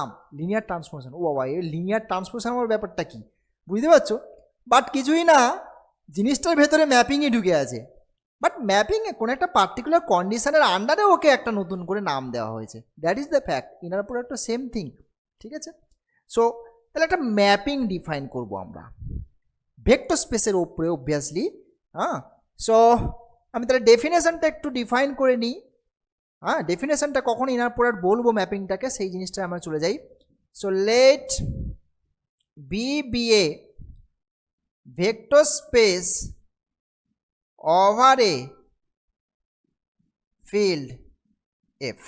নাম linear transformation. ও বাবা, এই লিনিয়ার ট্রান্সফরমেশন আমার ব্যাপারটা কি বুঝতে পারছো? বাট কিছুই না, জিনিসটার ভেতরে ম্যাপিংই ঢুকে আছে। বাট ম্যাপিংয়ে কোনো একটা পার্টিকুলার কন্ডিশনের আন্ডারে ওকে একটা নতুন করে নাম দেওয়া হয়েছে। That is the fact. Inner প্রোডাক্টও সেম থিং, ঠিক আছে? সো তাহলে একটা ম্যাপিং ডিফাইন করব আমরা ভেক্টর স্পেসের উপরে অবভিয়াসলি। হ্যাঁ, সো আমি তাহলে ডেফিনেশনটা একটু ডিফাইন করে নিই। হ্যাঁ, ডেফিনেশনটা কখন ইনার প্রোডাক্ট বলবো ম্যাপিংটাকে, সেই জিনিসটা আমরা চলে যাই। So let B be a vector space over a field F.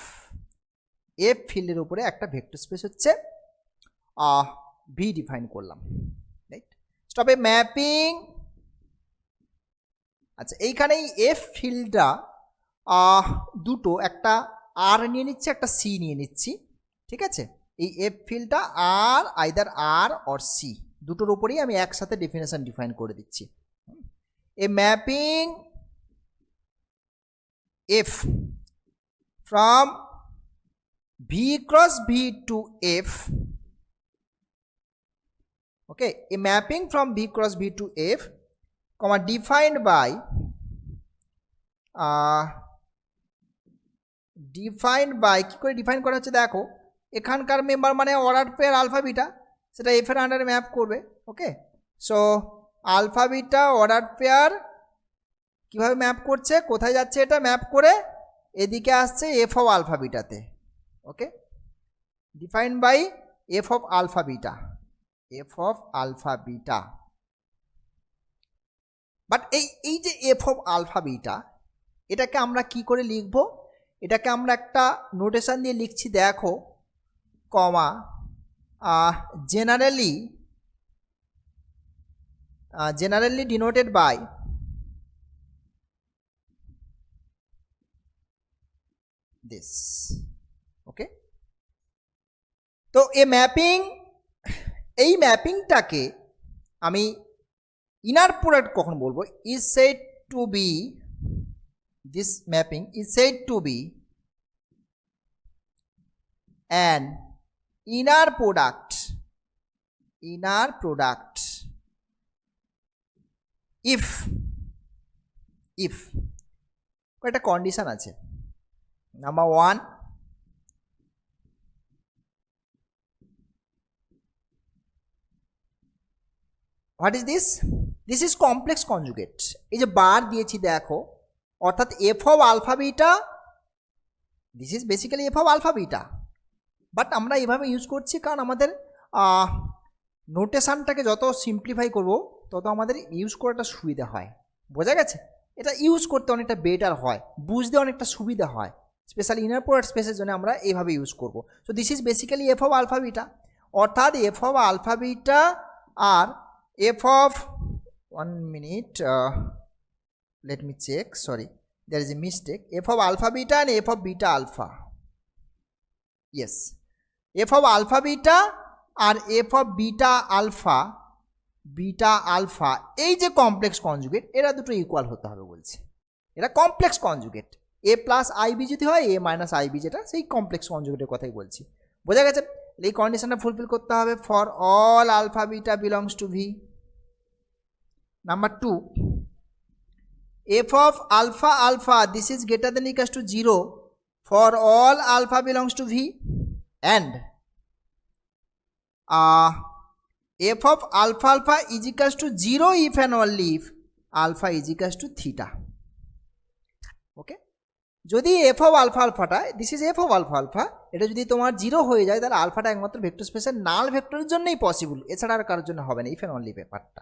F ফিল্ডের উপরে একটা ভেক্টর স্পেস হচ্ছে ভি ডিফাইন করলাম, রাইট? Stop a mapping. আচ্ছা, এইখানে এফ ফিল্ডটা দুটো, একটা আর নিয়ে নিচ্ছে, একটা সি নিয়ে নিচ্ছি, ঠিক আছে? এই এফ ফিল্ডটা আর আইদার আর অর সি দুটোর উপরেই আমি একসাথে ডেফিনেশন ডিফাইন করে দিচ্ছি। A mapping F from V cross V to F, okay, a mapping from V cross V to F, comma, defined by কি করে ডিফাইন করা হচ্ছে দেখো, এখানকার মেম্বার মানে অর্ডার পেয়ার আলফা বিটা, সেটা এফ এর আন্ডারে ম্যাপ করবে। Okay, so alpha beta order pair কীভাবে ম্যাপ করছে, কোথায় যাচ্ছে এটা ম্যাপ করে, এদিকে আসছে এফ অফ আলফা বিটাতে। Okay, defined by F of alpha beta, F of alpha beta. But এই যে এফ অফ আলফা বিটা, এটাকে আমরা কি করে লিখব? এটাকে আমরা একটা নোটেশন দিয়ে লিখছি দেখো, কমা, জেনারেলি ডিনোটেড বাই দিস। ওকে, তো এ ম্যাপিং, এই ম্যাপিংটাকে আমি ইনার প্রোডাক্ট কখন বলবো? Is said to be, this mapping is said to be an inner product if একটা কন্ডিশন আছে। Number one, what is this? This is complex conjugate. এই যে bar দিয়েছি দেখো, অর্থাৎ F of alpha beta, this is basically F of alpha beta, but আমরা এভাবে use করছি কারণ আমাদের নোটেশানটাকে যত সিম্পলিফাই করব তত আমাদের ইউজ করাটা সুবিধা হয়। বোঝা গেছে? এটা ইউজ করতে অনেকটা বেটার হয়, বুঝতে অনেকটা সুবিধা হয়, স্পেশালি ইনার প্রোডাক্ট স্পেসের জন্য আমরা এইভাবে ইউজ করব। So this is basically F of alpha beta, অর্থাৎ এফ অফ আলফা বিটা আর f of 1 minute, let me check, sorry, there is a mistake, f of alpha beta and f of beta alpha, yes, f of alpha beta আর f of beta alpha এই যে complex conjugate, এরা দুটো equal হতে হবে বলছে। এটা complex conjugate, a plus i b যদি হয় a মাইনাস আইবি, যেটা সেই কমপ্লেক্স কনজুগেটের কথাই বলছি। বোঝা গেছে? এই কন্ডিশনটা ফুলফিল করতে হবে for all alpha beta belongs to V. Number 2, f of alpha this is greater than equals to 0 for all alpha belongs to v, and f of alpha is equals to 0 if and only if alpha is equals to theta. Okay, যদি f of alpha this is f of alpha এটা যদি তোমার 0 হয়ে যায়, তাহলে আলফাটা একমাত্র vector স্পেসের নাল ভেক্টরের জন্যই পসিবল, এছাড়া আর কারোর জন্য হবে না, ইফ এন্ড অনলি ব্যাপারটা।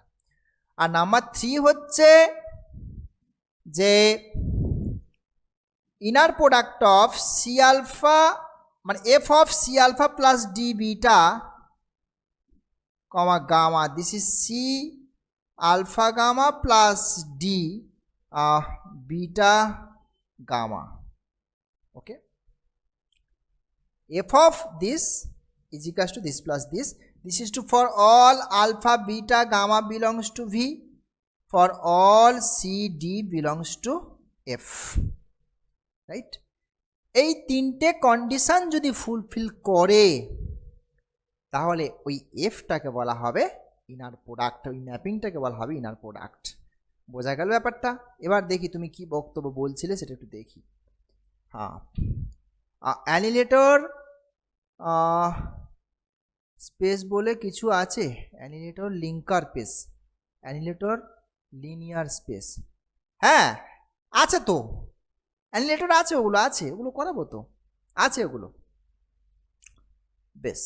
আর নাম্বার 3 হচ্ছে যে inner product of C alpha, মানে F of C alpha plus D beta comma gamma, this is C alpha gamma plus D beta gamma. Okay, f of this is equals to this plus this. This is to for all alpha beta gamma belongs to V, for all C D belongs to F, right? এই তিনটে condition যদি fulfil করে তাহলে ওই এফটাকে বলা হবে inner product, ওই ম্যাপিংটাকে বলা হবে ইনার প্রোডাক্ট। বোঝা গেল ব্যাপারটা? এবার দেখি তুমি কি বক্তব্য বলছিলে সেটা একটু দেখি। হ্যাঁ, অ্যানিলেটর স্পেস বলে কিছু আছে, অ্যানিলেটর লিঙ্কার পেস, অ্যানিলেটর লিনিয়ার স্পেস। হ্যাঁ আছে তো, অ্যানিলেটর আছে, ওগুলো আছে, ওগুলো করাবো তো, আছে ওগুলো, বেশ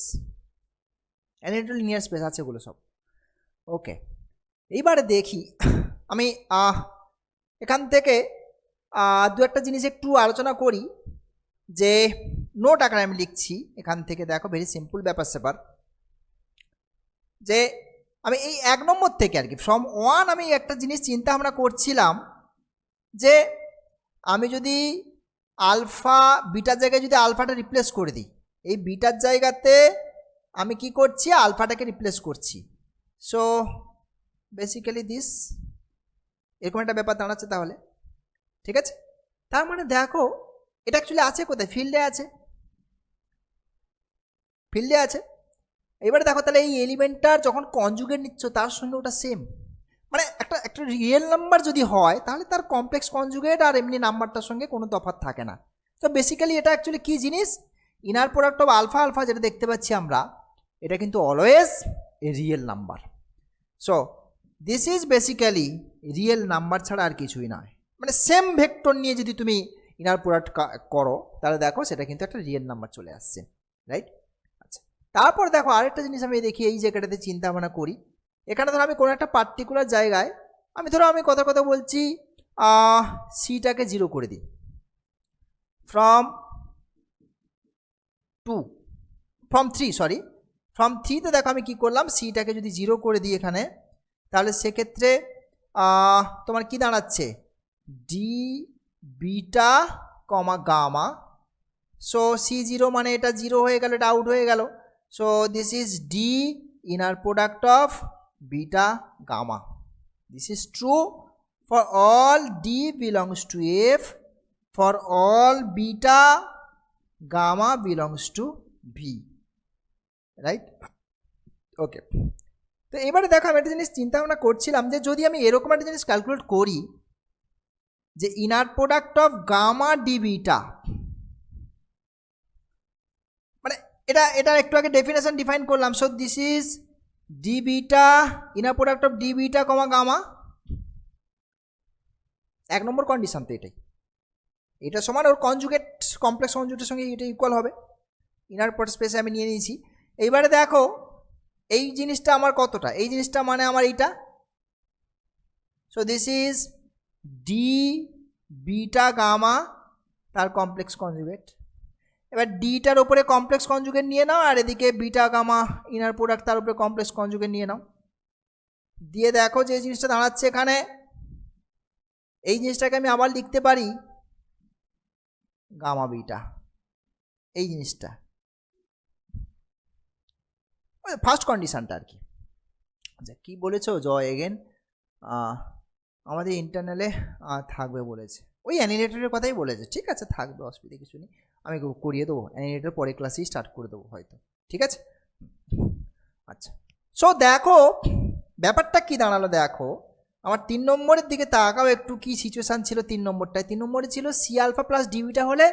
অ্যানিলেটর লিনিয়ার স্পেস আছে ওগুলো সব। ওকে, এইবারে দেখি আমি এখান থেকে দু একটা জিনিস একটু আলোচনা করি, যে নোট আকারে আমি লিখছি এখান থেকে। দেখো ভেরি সিম্পল ব্যাপার স্যাপার, যে আমি এই 1 নম্বর থেকে আর কি ফ্রম 1 আমি একটা জিনিস চিন্তা ভাবনা করছিলাম, যে আমি যদি আলফা বিটার জায়গায় যদি আলফাটা রিপ্লেস করে দিই, এই বিটার জায়গাতে আমি কি করছি, আলফাটাকে রিপ্লেস করছি। সো বেসিক্যালি দিস, এরকম একটা ব্যাপার দাঁড়াচ্ছে তাহলে। ঠিক আছে, তার মানে দেখো এটা অ্যাকচুয়ালি আছে কোথায়, ফিল্ডে আছে, ফিল্ডে আছে। এবারে দেখো তাহলে এই এলিমেন্টটার যখন কনজুগেট নিচ্ছ তার সঙ্গে ওটা সেম, মানে একটা রিয়েল নাম্বার যদি হয় তাহলে তার কমপ্লেক্স কনজুগেট আর এমনি নাম্বারটার সঙ্গে কোনো তফাৎ থাকে না। তো বেসিক্যালি এটা অ্যাকচুয়ালি কী জিনিস, inner product of alpha alpha যেটা দেখতে পাচ্ছি আমরা, এটা কিন্তু always a real number. So this is basically real number ছাড়া আর কিছুই নয়, মানে সেম ভেক্টর নিয়ে যদি তুমি ইনার প্রোডাক্ট করো তাহলে দেখো সেটা কিন্তু একটা রিয়েল নাম্বার চলে আসছে, রাইট? আচ্ছা, তারপর দেখো আরেকটা জিনিস আমি দেখি এই জায়গাটাতে চিন্তা ভাবনা করি। এখানে ধরো আমি কোনো একটা পার্টিকুলার জায়গায় আমি কথা বলছি, সিটাকে 0 করে দিই ফ্রম 3তে দেখো আমি কি করলাম, সিটাকে যদি 0 করে দিই এখানে, তাহলে সেক্ষেত্রে তোমার কি দাঁড়াচ্ছে, D beta comma gamma. So C0 মানে এটা 0 হয়ে গেল, এটা আউট হয়ে গেল। So this is D inner product of beta gamma. This is true for all D belongs to F, for all beta gamma belongs to V, right? Okay, তো এবারে দেখো আমি একটা জিনিস চিন্তা ভাবনা করছিলাম, যে যদি আমি এরকম একটা জিনিস ক্যালকুলেট করি, যে inner product of gamma d beta, মানে এটা একটু আগে ডেফিনেশন ডিফাইন করলাম। So this is d beta inner product of d beta comma gamma, 1 number condition তো এটাই, এটা সমান ওর কনজুগেট, কমপ্লেক্স কনজুগেটের সঙ্গে এটা ইকুয়াল হবে। ইনার প্রোডাক্ট স্পেসে আমি নিয়ে নিয়েছি। এইবারে দেখো এই জিনিসটা আমার কতটা, এই জিনিসটা মানে আমার এইটা। So this is d beta gamma তার কমপ্লেক্স কনজুগেট। এবার ডিটার উপরে কমপ্লেক্স কনজুগেট নিয়ে নাও, আর এদিকে বিটা গামা ইনার প্রোডাক্ট তার উপরে কমপ্লেক্স কনজুগেট নিয়ে নাও, দিয়ে দেখো যে জিনিসটা দাঁড়াচ্ছে এখানে, এই জিনিসটাকে আমি আবার লিখতে পারি গামা বিটা, এই জিনিসটা ফার্স্ট কন্ডিশনটা আর কি। আচ্ছা, কী বলেছো জয় এগেন? আমাদের ইন্টারনালে থাকবে বলেছে, ওই অ্যানিলেটরের কথাই বলেছে। ঠিক আছে, থাকবে, অসুবিধা কিছু নেই, আমি করিয়ে দেবো, অ্যানিলেটর পরে ক্লাসেই স্টার্ট করে দেবো হয়তো। ঠিক আছে, আচ্ছা। সো দেখো ব্যাপারটা কি দাঁড়ালো, দেখো আমার 3 নম্বরের দিকে তাকাও একটু, কি সিচুয়েশান ছিল 3 নম্বরটায়। 3 নম্বরে ছিল সি আলফা প্লাস ডিবিটা হলে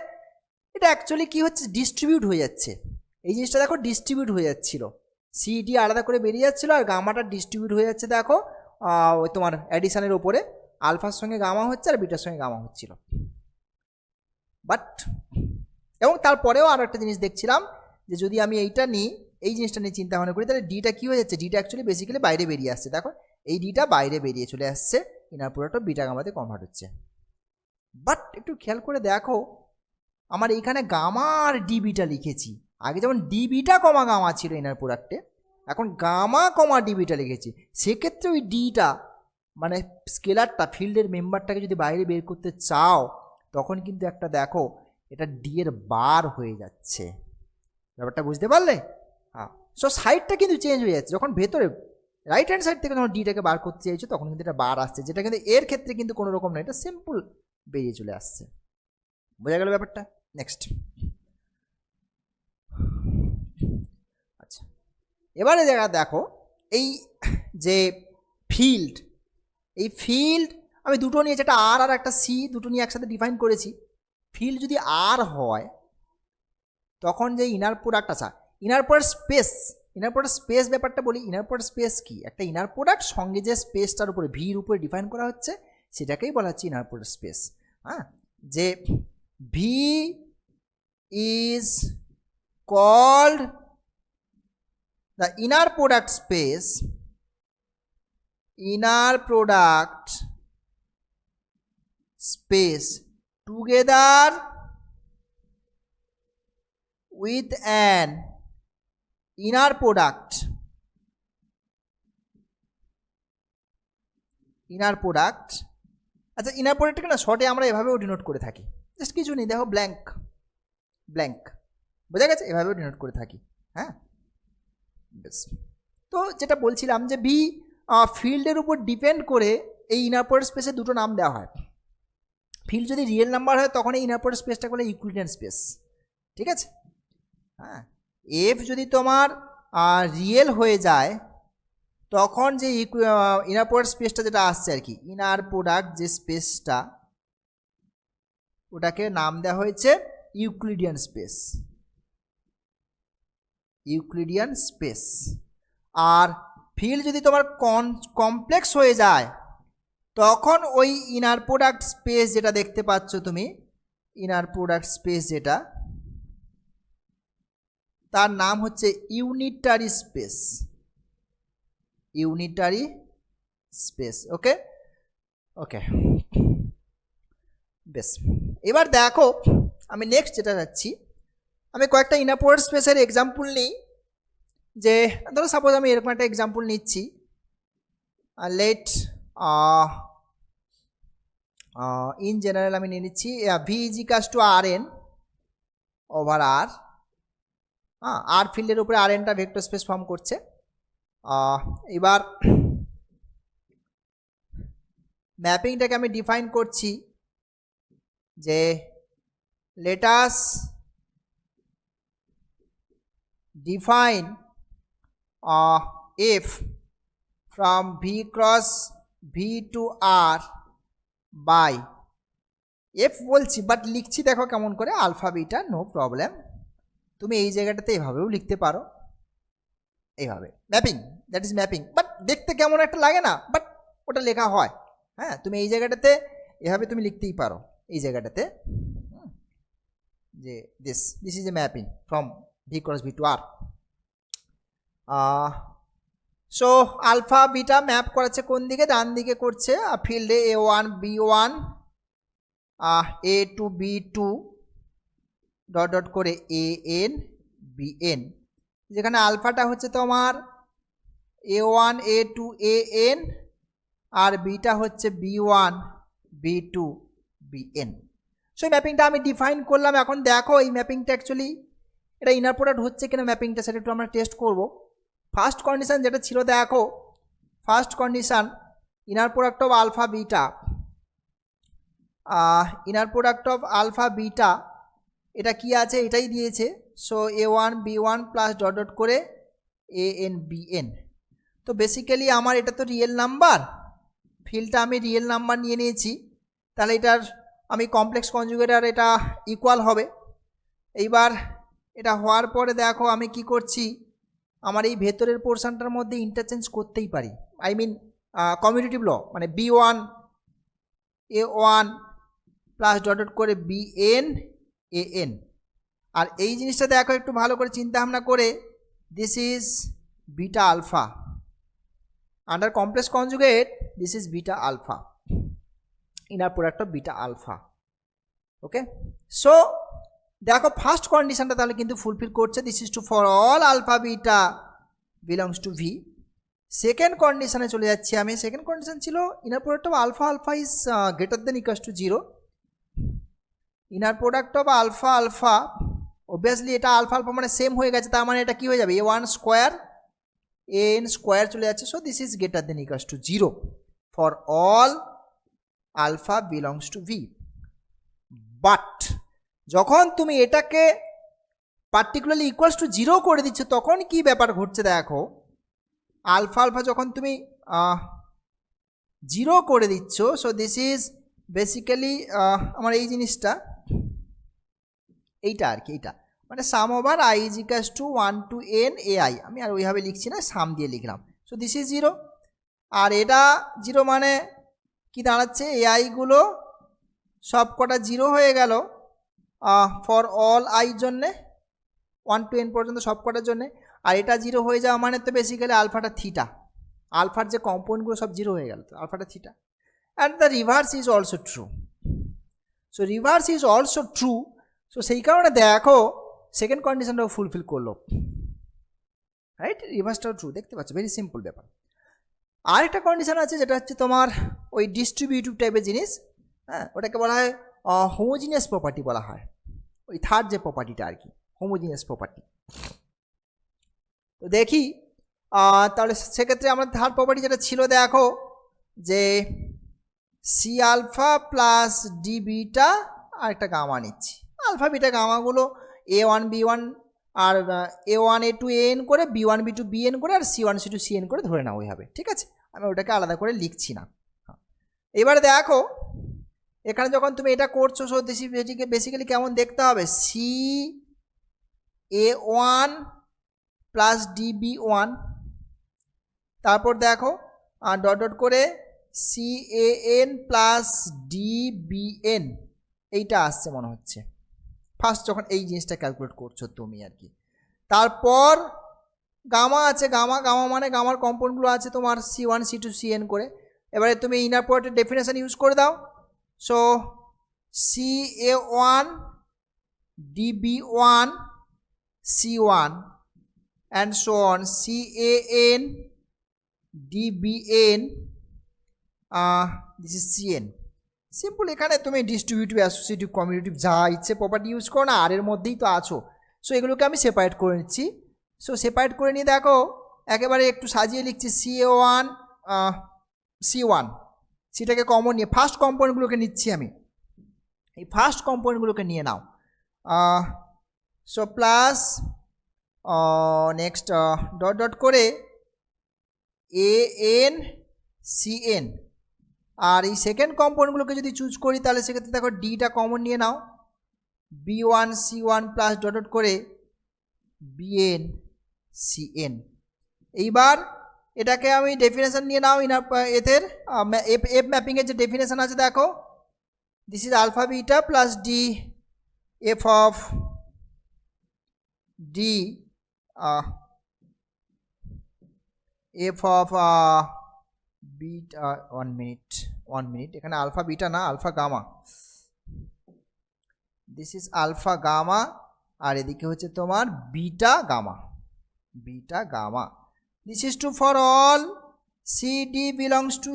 এটা অ্যাকচুয়ালি কী হচ্ছে, ডিস্ট্রিবিউট হয়ে যাচ্ছে। এই জিনিসটা দেখো ডিস্ট্রিবিউট হয়ে যাচ্ছিল, সিডি আলাদা করে বেরিয়ে যাচ্ছিলো, আর গামাটা ডিস্ট্রিবিউট হয়ে যাচ্ছে। দেখো ওই তোমার অ্যাডিশানের ওপরে আলফার সঙ্গে গামা হচ্ছে আর বিটার সঙ্গে গামা হচ্ছিল। বাট এবং তারপরেও আরও একটা জিনিস দেখছিলাম, যে যদি আমি এইটা নিই, এই জিনিসটা নিয়ে চিন্তা ভাবনা করি, তাহলে ডিটা কী হয়ে যাচ্ছে, ডিটা অ্যাকচুয়ালি বেসিক্যালি বাইরে বেরিয়ে আসছে। দেখো এই ডিটা বাইরে বেরিয়ে চলে আসছে, ইনার প্রোডাক্ট বিটা গামাতে কনভার্ট হচ্ছে। বাট একটু খেয়াল করে দেখো, আমার এইখানে গামা আর ডিবিটা লিখেছি, আগে যেমন ডিবিটা কমা গামা ছিল ইনার প্রোডাক্টে, এখন গামা কমা ডিবিটা লিখেছি। সেক্ষেত্রে ওই ডিটা মানে স্কেলারটা, ফিল্ডের মেম্বারটাকে যদি বাইরে বের করতে চাও, তখন কিন্তু একটা দেখো এটা ডি এর বার হয়ে যাচ্ছে। ব্যাপারটা বুঝতে পারলে? হ্যাঁ, সো সাইডটা কিন্তু চেঞ্জ হয়ে যাচ্ছে, যখন ভেতরে রাইট হ্যান্ড সাইড থেকে যখন ডিটাকে বার করতে চাইছো তখন কিন্তু এটা বার আসছে, যেটা কিন্তু এর ক্ষেত্রে কিন্তু কোনো রকম না, এটা সিম্পল বেরিয়ে চলে আসছে। বোঝা গেল ব্যাপারটা? নেক্সট, আচ্ছা এবারে জায়গা দেখো এই যে ফিল্ড, এই ফিল্ড আমি দুটো নিয়েছি, একটা আর আর একটা সি, দুটো নিয়ে একসাথে ডিফাইন করেছি। ফিল্ড যদি আর হয় তখন যে ইনার প্রোডাক্ট আছে, inner product space, inner product space ব্যাপারটা বলি। ইনার প্রোডাক্ট স্পেস কি? একটা ইনার প্রোডাক্ট সঙ্গে যে স্পেসটার উপরে ভির উপরে ডিফাইন করা হচ্ছে সেটাকেই বলা হচ্ছে ইনার প্রোডাক্ট স্পেস। হ্যাঁ, যে V is called the inner product space, inner product space together with an inner product, আচ্ছা ইনার প্রোডাক্টকে না শর্টে আমরা এভাবেও ডিনোট করে থাকি, জাস্ট কিছু নেই, দেখো ব্ল্যাঙ্ক, বোঝা গেছে, এভাবেও ডিনোট করে থাকি। হ্যাঁ বেশ, তো যেটা বলছিলাম যে বি ফিল্ডের উপর ডিপেন্ড করে এই ইনার প্রোডাক্ট স্পেসে দুটো নাম দেওয়া হয়। ফিল্ড যদি রিয়েল নাম্বার হয় তখন এই ইনার প্রোডাক্ট স্পেসটাকে বলে ইউক্লিডিয়ান স্পেস, ঠিক আছে। হ্যাঁ, এফ যদি তোমার রিয়েল হয়ে যায় তখন যে ইনার প্রোডাক্ট স্পেসটা যেটা আসছে আর কি, ইনার প্রোডাক্ট যে স্পেসটা ওটাকে নাম দেওয়া হয়েছে ইউক্লিডিয়ান স্পেস। আর ফিল্ড যদি তোমার কমপ্লেক্স হয়ে যায় তখন ওই ইনার প্রোডাক্ট স্পেস যেটা দেখতে পাচ্ছ তুমি, ইনার প্রোডাক্ট স্পেস যেটা, তার নাম হচ্ছে ইউনিটারি স্পেস। ওকে, বেশ, এবার দেখো আমি নেক্সট যেটা যাচ্ছি, আমি কয়েকটা ইনার প্রোডাক্ট স্পেসের এক্সাম্পল নিই। যে ধরো সাপোজ আমি এরকম একটা এক্সাম্পল নিচ্ছি, লেট ইন জেনারেল আমি নিয়ে নিচ্ছি V is equals to R N over R. R ফিল্ডের উপরে আর এনটা ভেক্টর স্পেস ফর্ম করছে। এবার ম্যাপিংটাকে আমি ডিফাইন করছি যে let us define f from v cross v to r by f বলছি বাট লিখছি দেখো কেমন করে, আলফা বিটা, নো প্রবলেম। তুমি এই জায়গাটাতে এভাবেও লিখতে পারো, এইভাবে mapping, that is mapping, but দেখতে কেমন একটা লাগে না, বাট ওটা লেখা হয়। হ্যাঁ, তুমি এই জায়গাটাতে এভাবে তুমি লিখতেই পারো, এই জায়গাটাতে যে this is a mapping from V cross V to R. So alpha beta map করাচ্ছে কোন দিকে? ডান দিকে করছে, ফিল্ডে A1 B1 A2 B2 dot dot করে AN BN, যেখানে আলফাটা হচ্ছে তোমার A1 A2 AN R beta হচ্ছে B1 B2 BN। সো এই ম্যাপিংটা আমি ডিফাইন করলাম। এখন দেখো এই ম্যাপিংটা অ্যাকচুয়ালি এটা ইনার প্রোডাক্ট হচ্ছে কিনা ম্যাপিংটা সেটা একটু আমরা টেস্ট করব। ফার্স্ট কন্ডিশন যেটা ছিল, দেখো first condition inner product of alpha beta, inner product of alpha beta এটা কি আছে, এটাই দিয়েছে। So A1 B1 plus dot dot করে AN BN। তো বেসিক্যালি আমার এটা তো রিয়েল নাম্বার, ফিল্ডটা আমি রিয়েল নাম্বার নিয়ে নিয়েছি, তাহলে এটার আমি কমপ্লেক্স কনজুগেট আর এটা ইকুয়াল হবে। এইবার এটা হওয়ার পরে দেখো আমি কি করছি, আমার এই ভেতরের পোর্শনটার মধ্যে ইন্টারচেঞ্জ করতেই পারি, আই মিন কমিউটেটিভ ল, মানে B1 A1 plus dot dot করে BN AN। আর এই জিনিসটা দেখো একটু ভালো করে চিন্তা ভাবনা করে, this is beta alpha under complex conjugate, this is beta alpha, inner product of beta alpha. Okay, so দেখো ফার্স্ট কন্ডিশনটা তাহলে কিন্তু ফুলফিল করছে, this is true for all alpha beta belongs to V. Second কন্ডিশনে চলে যাচ্ছি আমি। Second condition ছিল inner product of alpha alpha is greater than equals to 0। Inner product of alpha alpha, obviously এটা আলফা আলফা মানে same হয়ে গেছে, তার মানে এটা কি হয়ে যাবে, A1 স্কোয়ার AN স্কোয়ার চলে যাচ্ছে। So this is greater than equals to 0 for all alpha belongs to V. But যখন তুমি এটাকে পার্টিকুলারলি ইকুয়ালস টু 0 করে দিচ্ছ, তখন কি ব্যাপার ঘটছে দেখো। আলফা আলফা যখন তুমি 0 করে দিচ্ছ, সো দিস ইজ বেসিক্যালি আমার এই জিনিসটা এইটা আর কি, এইটা মানে sum over I is equals to 1 to n ai, আমি আর ওইভাবে লিখছি না, সাম দিয়ে লিখলাম। সো দিস ইজ 0, আর এটা 0 মানে কি দাঁড়াচ্ছে, এআইগুলো সব কটা 0 হয়ে গেল ফর অল আই জন্যে, 1 to n পর্যন্ত সব কটার জন্যে। আর এটা 0 হয়ে যাওয়া মানে তো বেসিক্যালি আলফাটা থিটা, আলফার যে কম্পাউন্ডগুলো সব 0 হয়ে গেল, তো আলফাটা theta. And the reverse is also true. So reverse is also true. So সেই কারণে দেখো সেকেন্ড কন্ডিশনটাও ফুলফিল করলো, রাইট, রিভার্সটাও ট্রু, দেখতে পাচ্ছ, ভেরি সিম্পল ব্যাপার। আরেকটা কন্ডিশন আছে যেটা হচ্ছে তোমার ওই ডিস্ট্রিবিউটিভ টাইপের জিনিস, হ্যাঁ, ওটাকে বলা হয় হোমোজিনিয়াস প্রপার্টি বলা হয়, ওই থার্ড যে প্রপার্টিটা আর কি, হোমোজিনিয়াস প্রপার্টি। তো দেখি তাহলে সেক্ষেত্রে আমার থার্ড প্রপার্টি যেটা ছিল দেখো, যে C alpha plus D beta আর একটা গামা নিচ্ছি, আলফা বিটা গামাগুলো A1 B1 আর A1 A2 AN করে, B1 B2 BN করে, আর C1 C2 CN করে ধরে নাও ওইভাবে, ঠিক আছে, আমি ওটাকে আলাদা করে লিখছি না। এবারে দেখো এখানে যখন তুমি এটা করছো, সো বেসিক্যালি কেমন দেখতে হবে, সি A1 প্লাস DB1, তারপর দেখো ডট ডট করে CAN প্লাস DBN, এইটা আসছে মনে হচ্ছে ফার্স্ট যখন এই জিনিসটা ক্যালকুলেট করছো তুমি আর কি। তারপর গামা আছে, গামা মানে গামার কম্পাউন্ডগুলো আছে তোমার C1 C2 CN করে। এবারে তুমি ইনার প্রোডাক্টের ডেফিনেশন ইউজ করে দাও, so CA1 DB1 C1 and so on, CAN DBN this is CN। Simple, এখানে তুমি ডিস্ট্রিবিউটিভ অ্যাসোসিয়েটিভ কমিউটিভ যা ইচ্ছে প্রপার্টি ইউজ করো না, আর এর মধ্যেই তো আছো। সো এগুলোকে আমি সেপারেট করে নিচ্ছি। সো সেপারেট করে নিয়ে দেখো একেবারে একটু সাজিয়ে লিখছি CA1 C1, সেটাকে কমন নিয়ে ফার্স্ট কম্পাউন্ডগুলোকে নিচ্ছি আমি, এই ফার্স্ট কম্পাউন্ডগুলোকে নিয়ে নাও। So plus next dot dot করে AN CN, আর এই সেকেন্ড কম্পাউন্ডগুলোকে যদি চুজ করি তাহলে সেক্ষেত্রে দেখো ডিটা কমন নিয়ে নাও, B1 C1 plus dot dot করে BN CN। এইবার এটাকে আমি ডেফিনেশন নিয়ে নাও এদের এফ ম্যাপিংয়ের যে ডেফিনেশন আছে দেখো, this is alpha beta plus D F of D F of beta, 1 minute, এখানে আলফা বিটা না alpha gamma, this is alpha gamma, আর এদিকে হচ্ছে তোমার beta gamma, this is true for all CD belongs to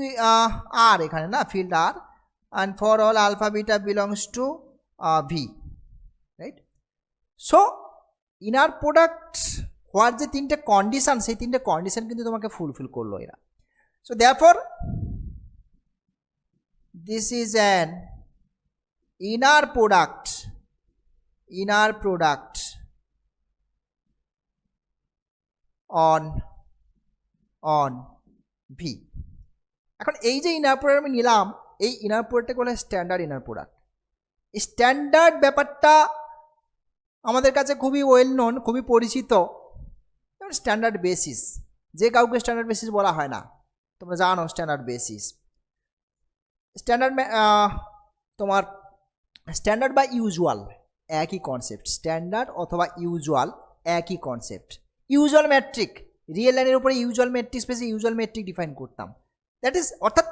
R, এখানে না field R, and for all alpha beta belongs to V, right. So inner product হওয়ার যে তিনটে condition, সেই তিনটে কন্ডিশন কিন্তু তোমাকে ফুলফিল করলো এরা। So therefore this is an inner product on V। এখন এই যে ইনার প্রোডাক্ট আমি নিলাম, এই ইনার প্রোডাক্টটাকে বলে স্ট্যান্ডার্ড ইনার প্রোডাক্ট। এই স্ট্যান্ডার্ড ব্যাপারটা আমাদের কাছে খুবই ওয়েল নোন, খুবই পরিচিত। স্ট্যান্ডার্ড বেসিস, যে কাউকে স্ট্যান্ডার্ড বেসিস বলা হয় না, তোমরা জানো স্ট্যান্ডার্ড বেসিস। স্ট্যান্ডার্ড তোমার স্ট্যান্ডার্ড বা ইউজুয়াল একই কনসেপ্ট, স্ট্যান্ডার্ড অথবা ইউজুয়াল একই কনসেপ্ট। ইউজুয়াল ম্যাট্রিক, রিয়েল লাইনের উপরে ইউজুয়াল ম্যাট্রিক স্পেসে ইউজুয়াল ম্যাট্রিক ডিফাইন করতাম, দ্যাট ইজ, অর্থাৎ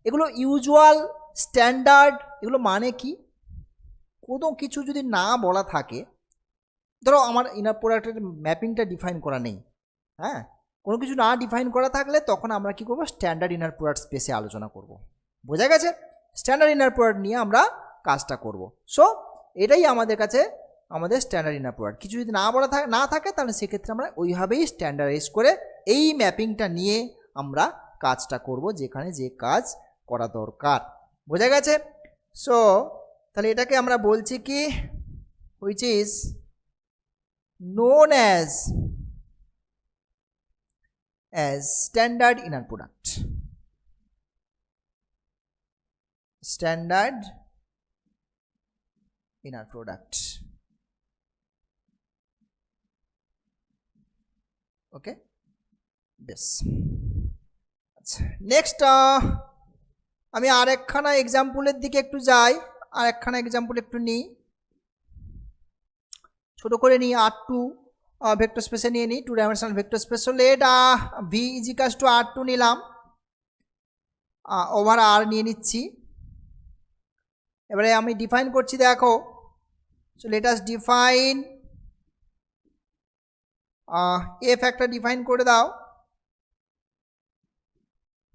এগুলো ইউজুয়াল স্ট্যান্ডার্ড, এগুলো মানে কি, কোনো কিছু যদি না বলা থাকে, ধরো আমার ইনার প্রোডাক্টের ম্যাপিংটা ডিফাইন করা নেই, হ্যাঁ, কোনো কিছু না ডিফাইন করা থাকলে তখন আমরা কি করব, স্ট্যান্ডার্ড ইনার প্রোডাক্ট স্পেসে আলোচনা করব। বোঝা গেছে? স্ট্যান্ডার্ড ইনার প্রোডাক্ট নিয়ে আমরা কাজটা করব। সো এটাই আমাদের কাছে আমাদের স্ট্যান্ডার্ড ইনার প্রোডাক্ট। কিছু যদি না থাকে তাহলে সেক্ষেত্রে আমরা ওইভাবেই স্ট্যান্ডার্ডাইজ করে এই ম্যাপিংটা নিয়ে আমরা কাজটা করব, যেখানে যে কাজ করা দরকার। বোঝা গেছে? সো তাহলে এটাকে আমরা বলছি কি, which is known as standard inner product. Standard inner product. Okay, বেশ। আচ্ছা, নেক্সট আমি আর একখানা এক্সাম্পলের দিকে একটু যাই, আর একখানা এক্সাম্পল একটু নিই, ছোট করে নিই। R2 ভেক্টর স্পেসে নিয়ে নিই, 2 dimensional vector space. So let V is equals to R2 নিলাম, ওভার R নিয়ে নিচ্ছি। এবারে আমি ডিফাইন করছি, দেখো। So late us define f একটা ডিফাইন করে দাও,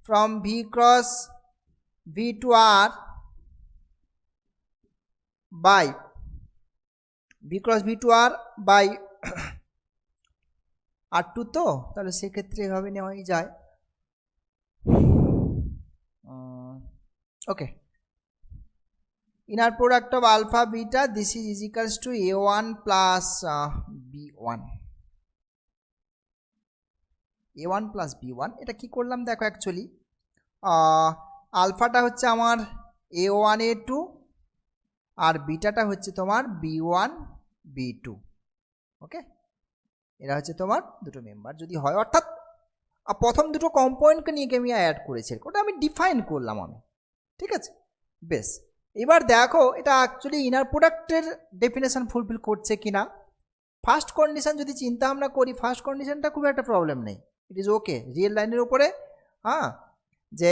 from V cross V to R by V cross V to R by R2, তো তাহলে সেক্ষেত্রে এভাবে নেওয়াই যায়। ওকে, inner product of alpha beta, this is equals to A1 plus B1, A1 plus B1। এটা কি করলাম দেখো, অ্যাকচুয়ালি আলফাটা হচ্ছে আমার A1 A2 আর বিটাটা হচ্ছে তোমার B1 B2। ওকে, এরা হচ্ছে তোমার দুটো মেম্বার যদি হয়, অর্থাৎ প্রথম দুটো কম্পোনেন্টকে নিয়ে আমি অ্যাড করেছি, ওটা আমি ডিফাইন করলাম আমি, ঠিক আছে। বেশ, এবার দেখো এটা অ্যাকচুয়ালি ইনার প্রোডাক্টের ডেফিনেশন ফুলফিল করছে কিনা। ফার্স্ট কন্ডিশন যদি চিন্তা ভাবনা করি, ফার্স্ট কন্ডিশনটা খুব একটা প্রবলেম নেই, ইট ইজ ওকে। রিয়েল লাইনের উপরে হ্যাঁ, যে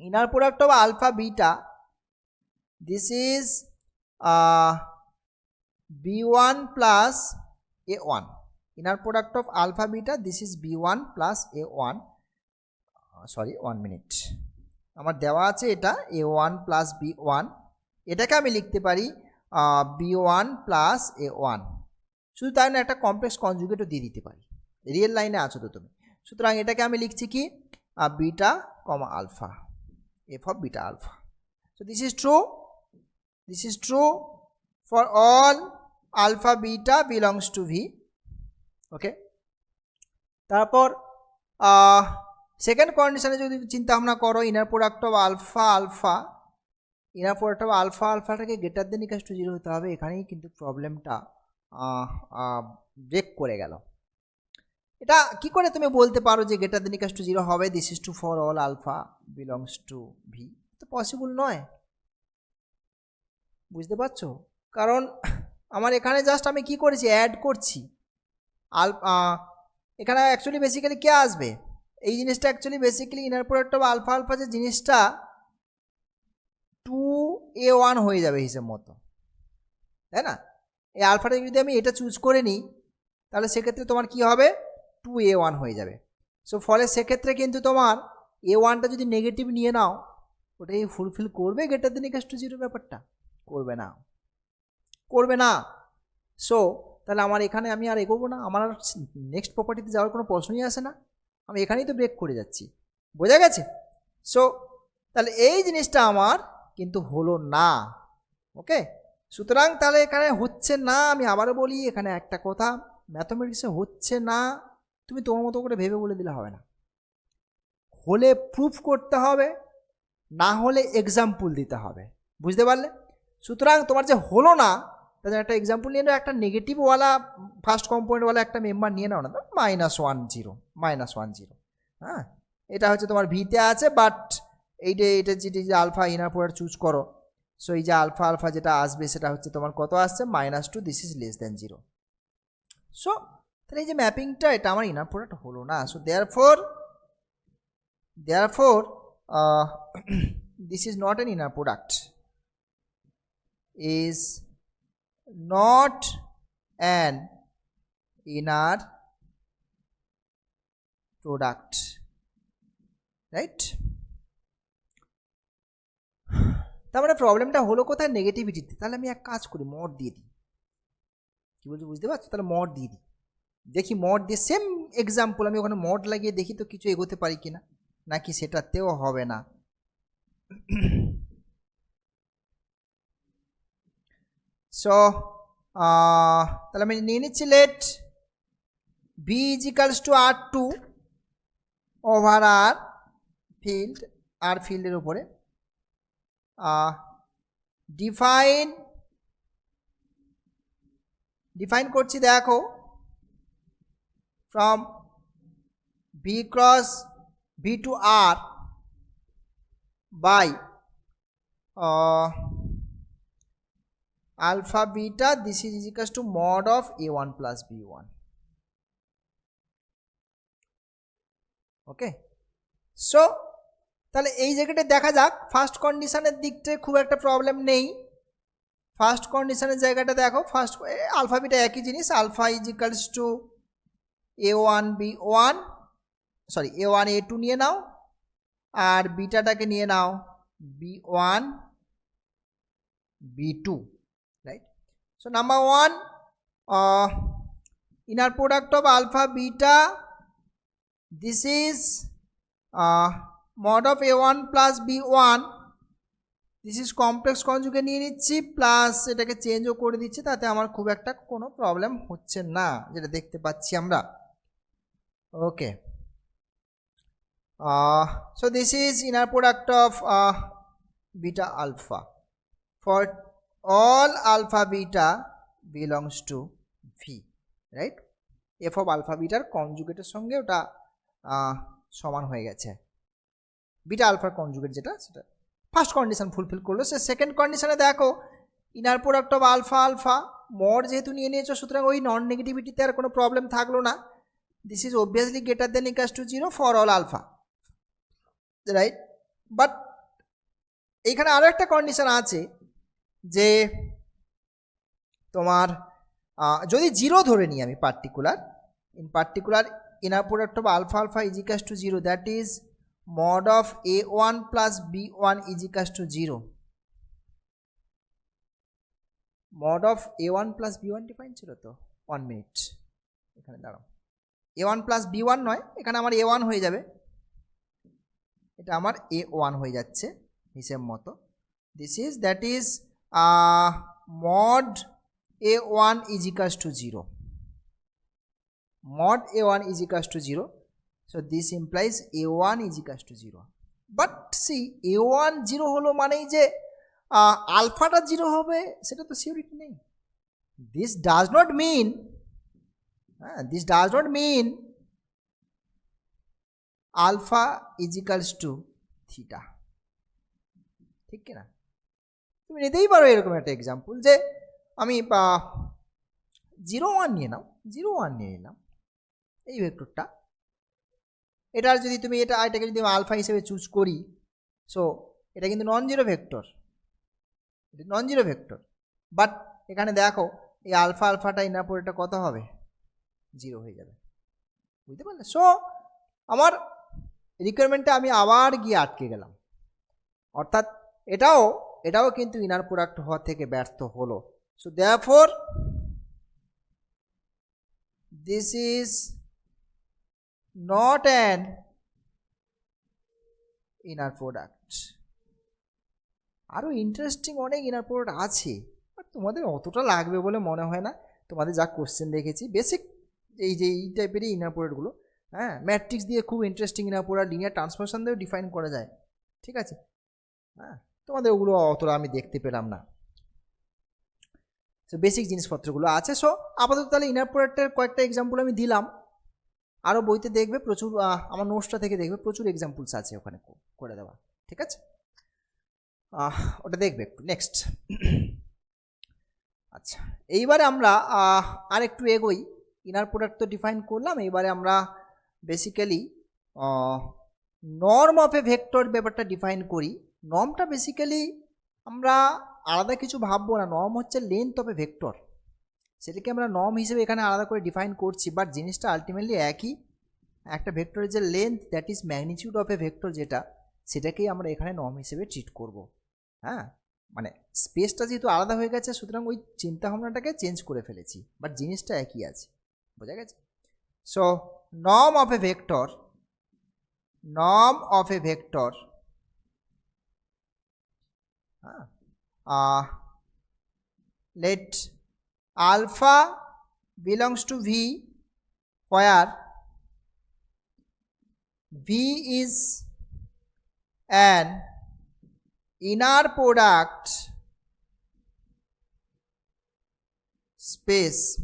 inner product of alpha beta, this is B1 plus A1, inner product of alpha beta, this is B1 plus A1। Sorry, 1 minute, আমার দেওয়া আছে এটা A1 প্লাস B1, এটাকে আমি লিখতে পারি B1 প্লাস A1। শুধু তাই না, একটা কমপ্লেক্স কনজুগেটও দিয়ে দিতে পারি, রিয়েল লাইনে আছো তো তুমি। সুতরাং এটাকে আমি লিখছি কি beta comma alpha, F of beta alpha. So this is true for all alpha beta belongs to V. Okay, তারপর সেকেন্ড কন্ডিশনে যদি চিন্তা ভাবনা করো, inner product of alpha alpha, inner product of alpha আলফাটাকে গ্রেটার দেন ইকুয়াল টু 0 হতে হবে। এখানেই কিন্তু প্রবলেমটা ব্রেক করে গেল। এটা কি করে তুমি বলতে পারো যে গ্রেটার দেন ইকুয়াল টু 0 হবে? This is true for all alpha belongs to V, তো পসিবল নয়, বুঝতে পারছো? কারণ আমার এখানে জাস্ট আমি কি করেছি, অ্যাড করছি। এখানে অ্যাকচুয়ালি বেসিক্যালি কে আসবে? এই জিনিসটা actually basically inner product of alpha alpha যে জিনিসটা 2A1 হয়ে যাবে হিসেব মতো, তাই না? এই আলফাটা যদি আমি এটা চুজ করে নিই, তাহলে সেক্ষেত্রে তোমার কি হবে, 2A1 হয়ে যাবে। সো ফলে সেক্ষেত্রে কিন্তু তোমার A1টা যদি নেগেটিভ নিয়ে নাও, ওটাই ফুলফিল করবে গ্রেটার দেন ইকুয়াল টু 0 ব্যাপারটা? করবে না। সো তাহলে আমার এখানে আমি আর এগোবো না, আমার আর নেক্সট প্রপার্টিতে যাওয়ার কোনো প্রশ্নই আসে না, আমি এখানেই তো ব্রেক করে যাচ্ছি, বোঝা গেছে? সো তাহলে এই জিনিসটা আমার কিন্তু হলো না। ওকে, সুতরাং তাহলে এখানে হচ্ছে না, আমি আবারও বলি, এখানে একটা কথা, ম্যাথমেটিক্সে হচ্ছে না তুমি তোমার মতো করে ভেবে বলে দিলে হবে না, হলে প্রুফ করতে হবে, না হলে এক্সাম্পল দিতে হবে, বুঝতে পারলে? সুতরাং তোমার যে হলো না, তাদের একটা এক্সাম্পল নিয়ে নাও, একটা নেগেটিভওয়ালা ফার্স্ট কম্পোনেন্টওয়ালা একটা মেম্বার নিয়ে নাও না, -1 0, হ্যাঁ, এটা হচ্ছে তোমার ভিতে আছে, বাট এটা যেটা যে আলফা ইনার প্রোডাক্ট চুজ করো, সো এই যে আলফা আলফা যেটা আসবে সেটা হচ্ছে তোমার কত আসছে, -2, this is less than 0। So তাহলে এই যে ম্যাপিংটা, এটা আমার ইনার প্রোডাক্ট হলো না। So therefore this is not an inner product, is not an inner product, right? তার মানে প্রবলেমটা হলো কোথায়, নেগেটিভিটিতে। তাহলে আমি এক কাজ করি, মড দিয়ে দিই, কি বলছি বুঝতে পারছো? তাহলে মড দিয়ে দিই, দেখি মড দিয়ে সেম এক্সাম্পল আমি ওখানে মড লাগিয়ে দেখি তো কিছু এগোতে পারি কিনা, নাকি সেটাতেও হবে না। সো তাহলে আমি নিয়ে নিচ্ছি let V is equals to R2 over R field, R ফিল্ডের উপরে ডিফাইন করছি, দেখো from V cross V to R by alpha beta, this is equals to mod of a1 plus b1. Okay, so তাহলে এই জায়গাটা দেখা যাক first কন্ডিশনের দিকটায় খুব একটা প্রবলেম নেই। ফার্স্ট কন্ডিশনের জায়গাটা দেখো, ফার্স্ট আলফা বিটা একই জিনিস, alpha is equals to a1 b1, sorry a1 a2 নিয়ে নাও, আর বিটাটাকে নিয়ে নাও b1 b2, right? So number one, inner product of alpha beta, this is mod of a1 plus b1, this is complex conjugate নিয়ে নিচ্ছি, plus এটাকে চেঞ্জও করে দিচ্ছি, তাতে আমার খুব একটা কোনো প্রবলেম হচ্ছে না, যেটা দেখতে পাচ্ছি আমরা। ওকে, so this is inner product of beta alpha for all alpha beta belongs to V, right? f of alpha beta কনজুগেটের সঙ্গে ওটা সমান হয়ে গেছে, বিটা আলফার কনজুগেট যেটা, সেটা ফার্স্ট কন্ডিশন ফুলফিল করলো। সে সেকেন্ড কন্ডিশনে দেখো inner product of alpha alpha mod যেহেতু নিয়ে নিয়েছো, সুতরাং ওই নন নেগেটিভিটিতে আর কোনো প্রবলেম থাকলো না। This is obviously greater than equals to 0 for all alpha, right? But এইখানে আরও একটা কন্ডিশন আছে যে তোমার যদি 0 ধরে নিই আমি in particular inner product of alpha alpha is equals to 0, that is mod of a1 plus b1 is equals to 0. mod of a1 plus b1 define ছিল তো, 1 মিনিট এখানে দাঁড়াও, a1 plus b1 নয়, এখানে আমার a1 হয়ে যাবে, এটা আমার a1 হয়ে যাচ্ছে হিসেব মতো। This is that is mod a1 is equals to 0, mod a1 is equals to 0. So this implies a1 is equals to 0. But see, a1 0 হলো মানেই যে আলফাটা 0 হবে সেটা তো সিওরিটি নেই। This does not mean alpha is equals to theta, ঠিক কিনা? তুমি নিতেই পারো এরকম একটা এক্সাম্পল যে আমি 0 1 নিয়ে নাও, 0 1 নিয়ে নিলাম এই ভেক্টরটা, এটার যদি তুমি এটাকে যদি আলফা হিসেবে চুজ করি, সো এটা কিন্তু নন জিরো ভেক্টর, এটা নন জিরো ভেক্টর, বাট এখানে দেখো এই আলফা আলফাটা ইনার প্রোডাক্টটা কত হবে, 0 হয়ে যাবে, বুঝতে পারলে? সো আমার রিকোয়ারমেন্টটা আমি আবার গিয়ে আটকে গেলাম, অর্থাৎ এটাও কিন্তু ইনার প্রোডাক্ট হওয়া থেকে ব্যর্থ হলো। So therefore this is not an inner product. আরও ইন্টারেস্টিং অনেক ইনার প্রোডাক্ট আছে, বাট তোমাদের অতটা লাগবে বলে মনে হয় না। তোমাদের যা কোশ্চেন দেখেছি বেসিক এই টাইপেরই ইনার প্রোডাক্টগুলো, হ্যাঁ, ম্যাট্রিক্স দিয়ে খুব interesting inner product, linear transformation দিয়েও ডিফাইন করা যায়, ঠিক আছে? হ্যাঁ, তোমাদের ওগুলো অতটা আমি দেখতে পেলাম না। সো বেসিক জিনিসপত্রগুলো আছে। সো আপাতত তাহলে ইনার প্রোডাক্টের কয়েকটা এক্সাম্পল আমি দিলাম, আরও বইতে দেখবে প্রচুর, আমার নোটসটা থেকে দেখবে প্রচুর এক্সাম্পলস আছে ওখানে করে দেওয়া, ঠিক আছে? ওটা দেখবে একটু। নেক্সট, আচ্ছা, এইবারে আমরা আর একটু এগোই। ইনার প্রোডাক্ট তো ডিফাইন করলাম, এইবারে আমরা basically norm of A vector ব্যাপারটা ডিফাইন করি। নর্মটা বেসিক্যালি আমরা আলাদা কিছু ভাববো না, নর্ম হচ্ছে লেন্থ অফ এ ভেক্টর, সেটাকে আমরা নর্ম হিসেবে এখানে আলাদা করে ডিফাইন করছি, বাট জিনিসটা আলটিমেটলি একই। একটা ভেক্টরের যে length, that is magnitude of A vector, যেটা সেটাকেই আমরা এখানে নর্ম হিসেবে ট্রিট করব। হ্যাঁ, মানে স্পেসটা যেহেতু আলাদা হয়ে গেছে, সুতরাং ওই চিন্তাভাবনাটাকে চেঞ্জ করে ফেলেছি, বাট জিনিসটা একই আছে, বোঝা গেছে? So norm of A vector, let alpha belongs to V, where V is an inner product space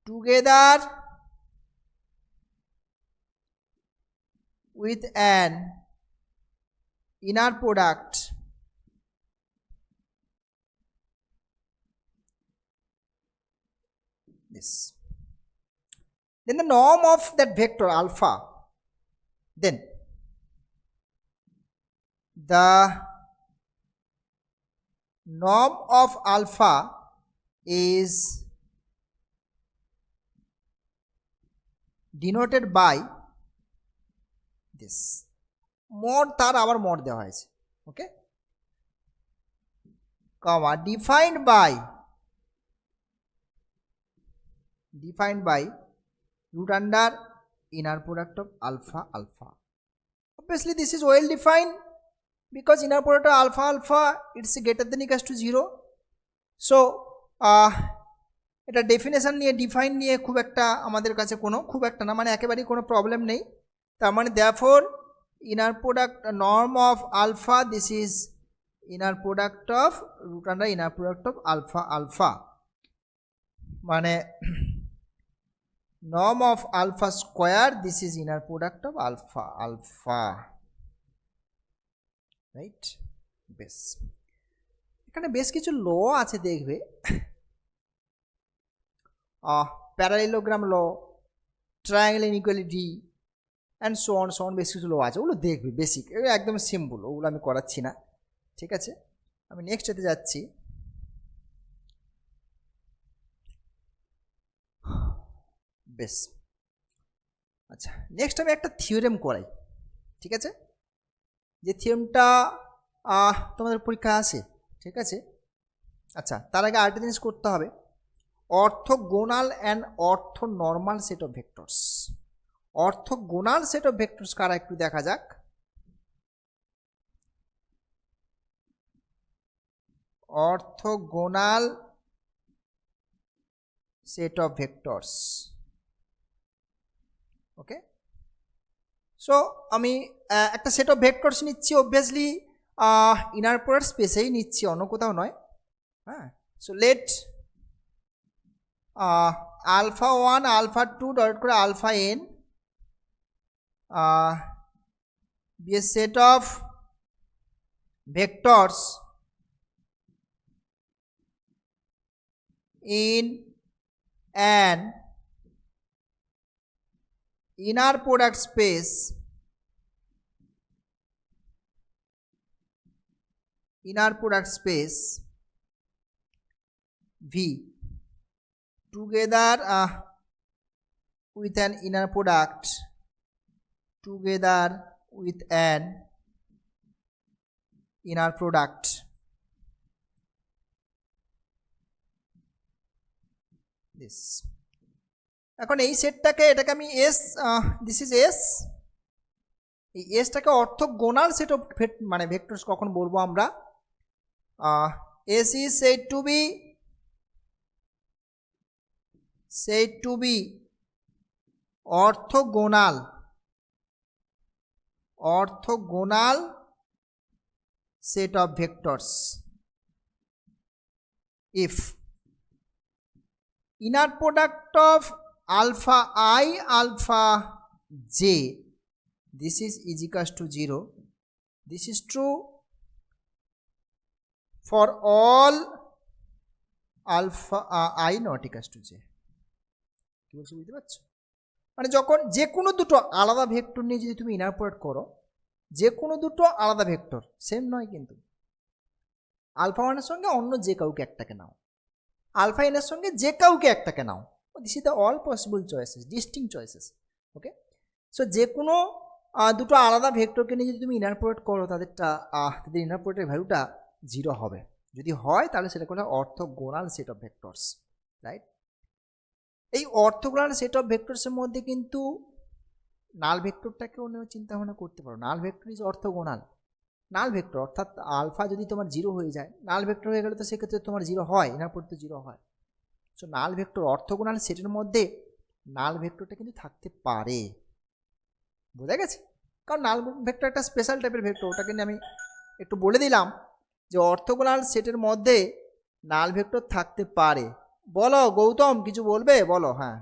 together with an inner product this. Then the norm of that vector alpha, then the norm of alpha is denoted by this mod, তার আবার mod দেওয়া হয়েছে, ওকে, comma defined by root under inner product of alpha alpha. Obviously this is well defined because inner product of alpha alpha it's greater than equals to 0. So এটা definition নিয়ে define নিয়ে খুব একটা আমাদের কাছে কোনো খুব একটা না মানে একেবারেই কোনো প্রবলেম নেই। তার মানে therefore inner product norm of alpha, this is inner product of root under inner product of alpha alpha, মানে norm of alpha square, this is inner product of alpha alpha, right? বেশ, এখানে বেশ কিছু law আছে দেখবে, parallelogram law, triangle inequality and so on বেশ কিছু law আছে, ওগুলো দেখবি বেসিক, একদম সিম্পল, ওগুলো আমি করাচ্ছি না, ঠিক আছে। আমি নেক্সট এতে যাচ্ছি। বেশ, আচ্ছা নেক্সট আমি একটা থিওরেম করাই, ঠিক আছে, যে থিওরেমটা তোমাদের পরীক্ষা আসে, ঠিক আছে। আচ্ছা তার আগে আরেকটা জিনিস করতে হবে, orthogonal and orthonormal set of vectors. Orthogonal set of vectors কারা একটু দেখা যাক। Orthogonal set of vectors, okay. So আমি একটা সেট অফ ভেক্টরস নিচ্ছি, অবভিয়াসলি ইনার প্রোডাক্ট স্পেসেই নিচ্ছি, অন্য কোথাও নয়, হ্যাঁ। So let alpha 1 alpha 2 dot করে alpha n be a set of vectors in an inner product space V together with an inner product this. এখন এই সেটটাকে, এটাকে আমি এস, দিস ইজ এস, এই এসটাকে অর্থোগোনাল সেট অফ মানে vectors কখন বলবো আমরা, S is said to be orthogonal set of vectors if inner product of alpha I alpha j, this is equals to 0. This is true for all alpha I not equals to j. কি বলছি বুঝতে পারছো? মানে যখন যে কোনো দুটো আলাদা ভেক্টর নিয়ে যদি তুমি ইনার প্রোডাক্ট করো, যে কোনো দুটো আলাদা ভেক্টর, সেম নয় কিন্তু, আলফা ওয়ানের সঙ্গে অন্য যে কাউকে একটাকে নাও, আলফা এনের সঙ্গে যে কাউকে একটাকে নাও, this is the all possible choices, distinct choices, okay. So যে কোনো দুটো আলাদা ভেক্টরকে নিয়ে যদি তুমি ইনার প্রোডাক্ট করো, তাদের ইনার প্রোডাক্টের ভ্যালুটা 0 হবে, যদি হয় তাহলে সেটা কোনো orthogonal set of vectors, right. এই অর্থোগোনাল সেট অফ ভেক্টরসের মধ্যে কিন্তু নাল ভেক্টরটাকেও চিন্তা ভাবনা করতে পারো, null vector is orthogonal, null vector, অর্থাৎ আলফা যদি তোমার 0 হয়ে যায়, নাল ভেক্টর হয়ে গেলে তো সেক্ষেত্রে তোমার 0 হয়, ইনার প্রোডাক্ট তো 0 হয়। সো নাল ভেক্টর অর্থগোনাল সেটের মধ্যে নাল ভেক্টরটা কিন্তু থাকতে পারে। বোঝা গেছে? কারণ নাল ভেক্টর একটা স্পেশাল টাইপের ভেক্টর, ওটাকে নিয়ে আমি একটু বলে দিলাম যে অর্থগোনাল সেটের মধ্যে নাল ভেক্টর থাকতে পারে। বলো গৌতম, কিছু বলবে? বলো। হ্যাঁ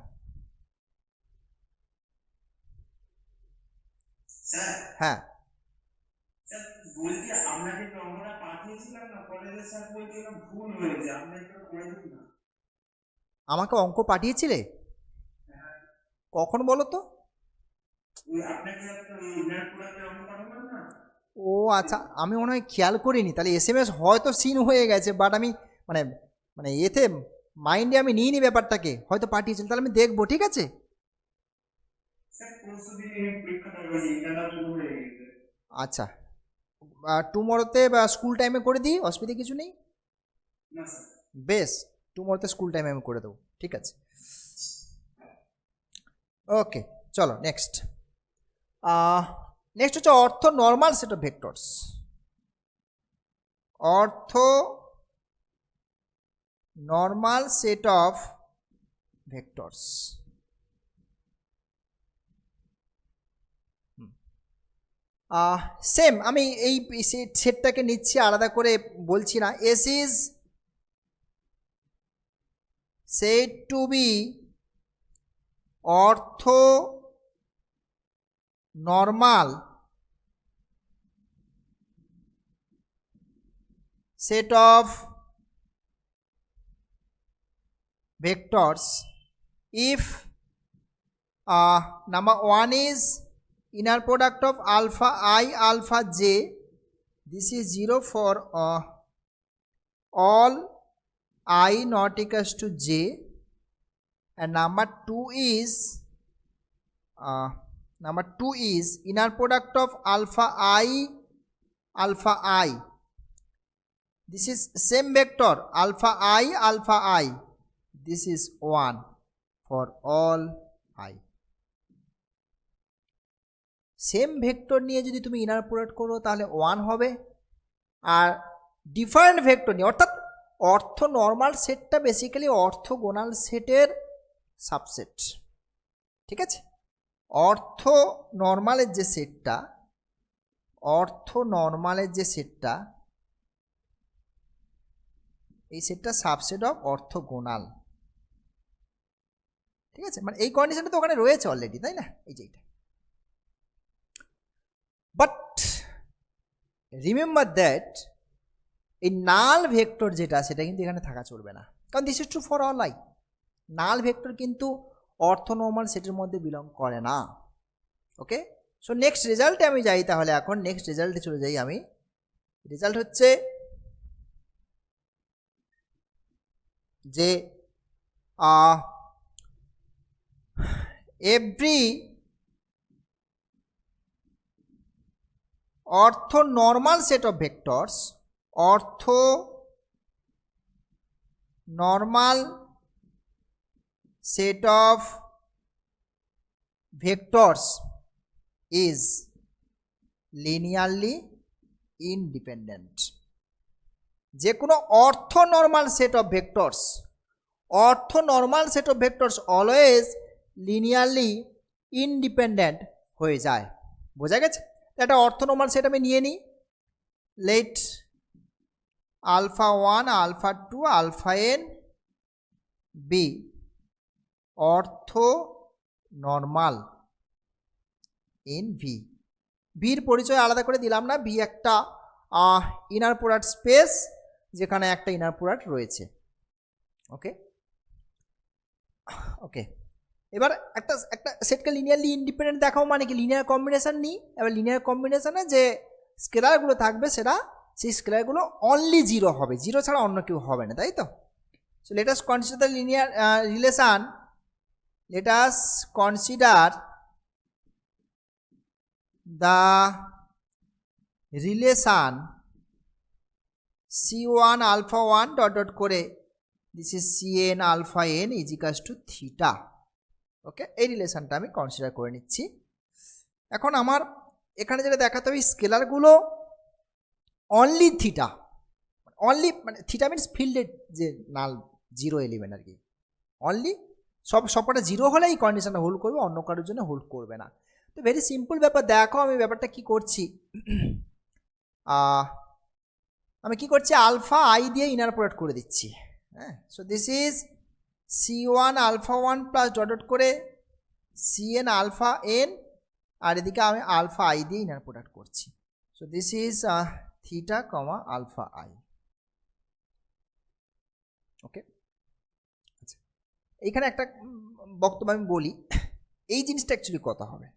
হ্যাঁ, বলছি আমরা যে নম্বরটা পাঠিয়েছিলাম না কলেজের স্যার বলছে ওটা ভুল হয়েছে, আপনি একটু করে দিন না। আমাকে অঙ্ক পাঠিয়েছিলে কখন বলো তো? ওই আপনাকে একটা ইনার প্রোডাক্টের অঙ্ক পাঠালাম না। ও আচ্ছা, আমি মনে হয় খেয়াল করিনি, তাহলে এসএমএস হয়তো সিন হয়ে গেছে, বাট আমি মানে মানে এতে মাইন্ডে আমি নিইনি ব্যাপারটাকে, হয়তো পাঠিয়েছিলাম, তাহলে আমি দেখবো। ঠিক আছে স্যার পরশু দিন পরীক্ষাটা হয়েছে, এটা শুরু হয়ে গেছে। আচ্ছা, টুমরোতে বা স্কুল টাইমে করে দিই, অসুবিধা কিছু নেই। না স্যার। বেশ, টুমরোতে স্কুল টাইমে আমি করে দেবো। ঠিক আছে, ওকে, চলো নেক্সট। নেক্সট হচ্ছে অর্থ নর্মাল সেট অফ ভেক্টরস। অর্থ normal set of vectors. Same, আমি এই সেটটাকে নিচ্ছি, আলাদা করে বলছি না। S is said to be ortho normal set of vectors if number 1 is inner product of alpha I alpha j, this is 0 for all I not equals to j, and number 2 is inner product of alpha I alpha I, this is same vector alpha I, this is 1 for all I. Same vector নিয়ে যদি তুমি inner product করো তাহলে 1 হবে, আর different vector নিয়ে, অর্থাৎ অর্থ normal সেটটা বেসিক্যালি অর্থগোনাল সেটের সাবসেট। ঠিক আছে, অর্থ নর্মালের যে সেটটা, এই সেটটা সাবসেট অফ অর্থগোনাল। ঠিক আছে, মানে এই কন্ডিশনটা তো ওখানে রয়েছে অলরেডি, তাই না? এই যে এইটা, বাট রিমেম্বার দ্যাট এই নাল ভেক্টর যেটা, সেটা কিন্তু এখানে থাকা চলবে না, কারণ this is true for all I. Null vector কিন্তু অর্থ নর্মাল সেটের মধ্যে বিলং করে না। ওকে, সো নেক্সট রেজাল্টে আমি যাই, তাহলে এখন নেক্সট রেজাল্টে চলে যাই আমি। রেজাল্ট হচ্ছে যে এভরি অর্থ নর্মাল সেট অফ ভেক্টরস, অর্থ normal set of vectors is linearly independent। যে কোনো অর্থ normal set of vectors, always linearly independent হয়ে যায়। বোঝা গেছে? একটা অর্থ নর্মাল সেট আমি নিয়ে নিই, let alpha 1 alpha 2 alpha n be orthonormal in V. ভির পরিচয় আলাদা করে দিলাম না, ভি একটা ইনার প্রোডাক্ট স্পেস যেখানে একটা ইনার প্রোডাক্ট রয়েছে। ওকে ওকে, এবার একটা সেটকে লিনিয়ারলি ইন্ডিপেন্ডেন্ট দেখাও, মানে কি লিনিয়ার কম্বিনেশন নিই। এবার লিনিয়ার কম্বিনেশনে যে স্কেলারগুলো থাকবে সেটা, সেই স্কেলারগুলো অনলি 0 হবে, 0 ছাড়া অন্য কেউ হবে না, তাই তো? So let us consider the linear relation, let us consider the relation c1 alpha 1 dot dot করে this is cn alpha n is equals to theta। ওকে, এই রিলেশনটা আমি কনসিডার করে নিচ্ছি। এখন আমার এখানে যেটা দেখাতে হবে, স্কেলারগুলো অনলি থিটা, অনলি মানে থিটা মিনস ফিল্ডের যে নাল জিরো এলিমেন্ট আর কি, অনলি সবকটা জিরো হলে এই কন্ডিশনটা হোল্ড করবে, অন্য কারোর জন্য হোল্ড করবে না। তো ভেরি সিম্পল ব্যাপার। দেখো আমি ব্যাপারটা কি করছি, আমি কি করছি, আলফা আই দিয়ে ইনার প্রোডাক্ট করে দিচ্ছি। হ্যাঁ, so this is C1 alpha 1 plus dot dot করে Cn আলফা এন, আর এদিকে আমি আলফা আই দিয়ে ইনার প্রোডাক্ট করছি। So this is theta comma alpha I. Okay, আচ্ছা এইখানে একটা বক্তব্য আমি বলি, এই জিনিসটা অ্যাকচুয়ালি কথা হবে,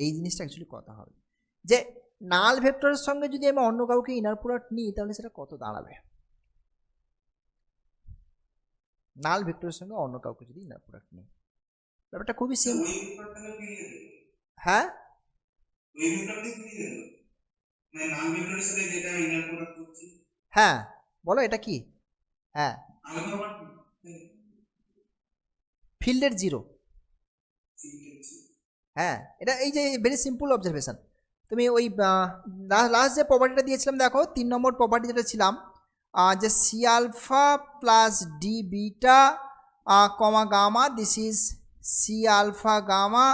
এই জিনিসটা অ্যাকচুয়ালি কথা হবে যে নাল ভেক্টরের সঙ্গে যদি আমি অন্য কাউকে ইনার প্রোডাক্ট নিই তাহলে সেটা কত দাঁড়াবে। নাল ভেক্টরের সঙ্গে অন্য কাউকে যদি ইনার প্রোডাক্ট নিই, ব্যাপারটা খুবই সিম্পল। ওই ভেক্টরটাকে ফিরিয়ে দেবে, হ্যাঁ, ওই ভেক্টরটাকে ফিরিয়ে দেবে, মানে নাল ভেক্টরের সাথে যেটা আমি ইনার প্রোডাক্ট করছি। হ্যাঁ বলো এটা কি? হ্যাঁ, আলফা 1 ফিল্ডের জিরো। ফিল্ডের হ্যাঁ, এটা এই যে ভেরি সিম্পল অবজারভেশন। তুমি ওই লাস্ট যে প্রপার্টিটা দিয়েছিলাম দেখো, 3 নম্বর প্রপার্টি যেটা ছিলাম, যে C alpha plus D beta comma gamma, this is C alpha gamma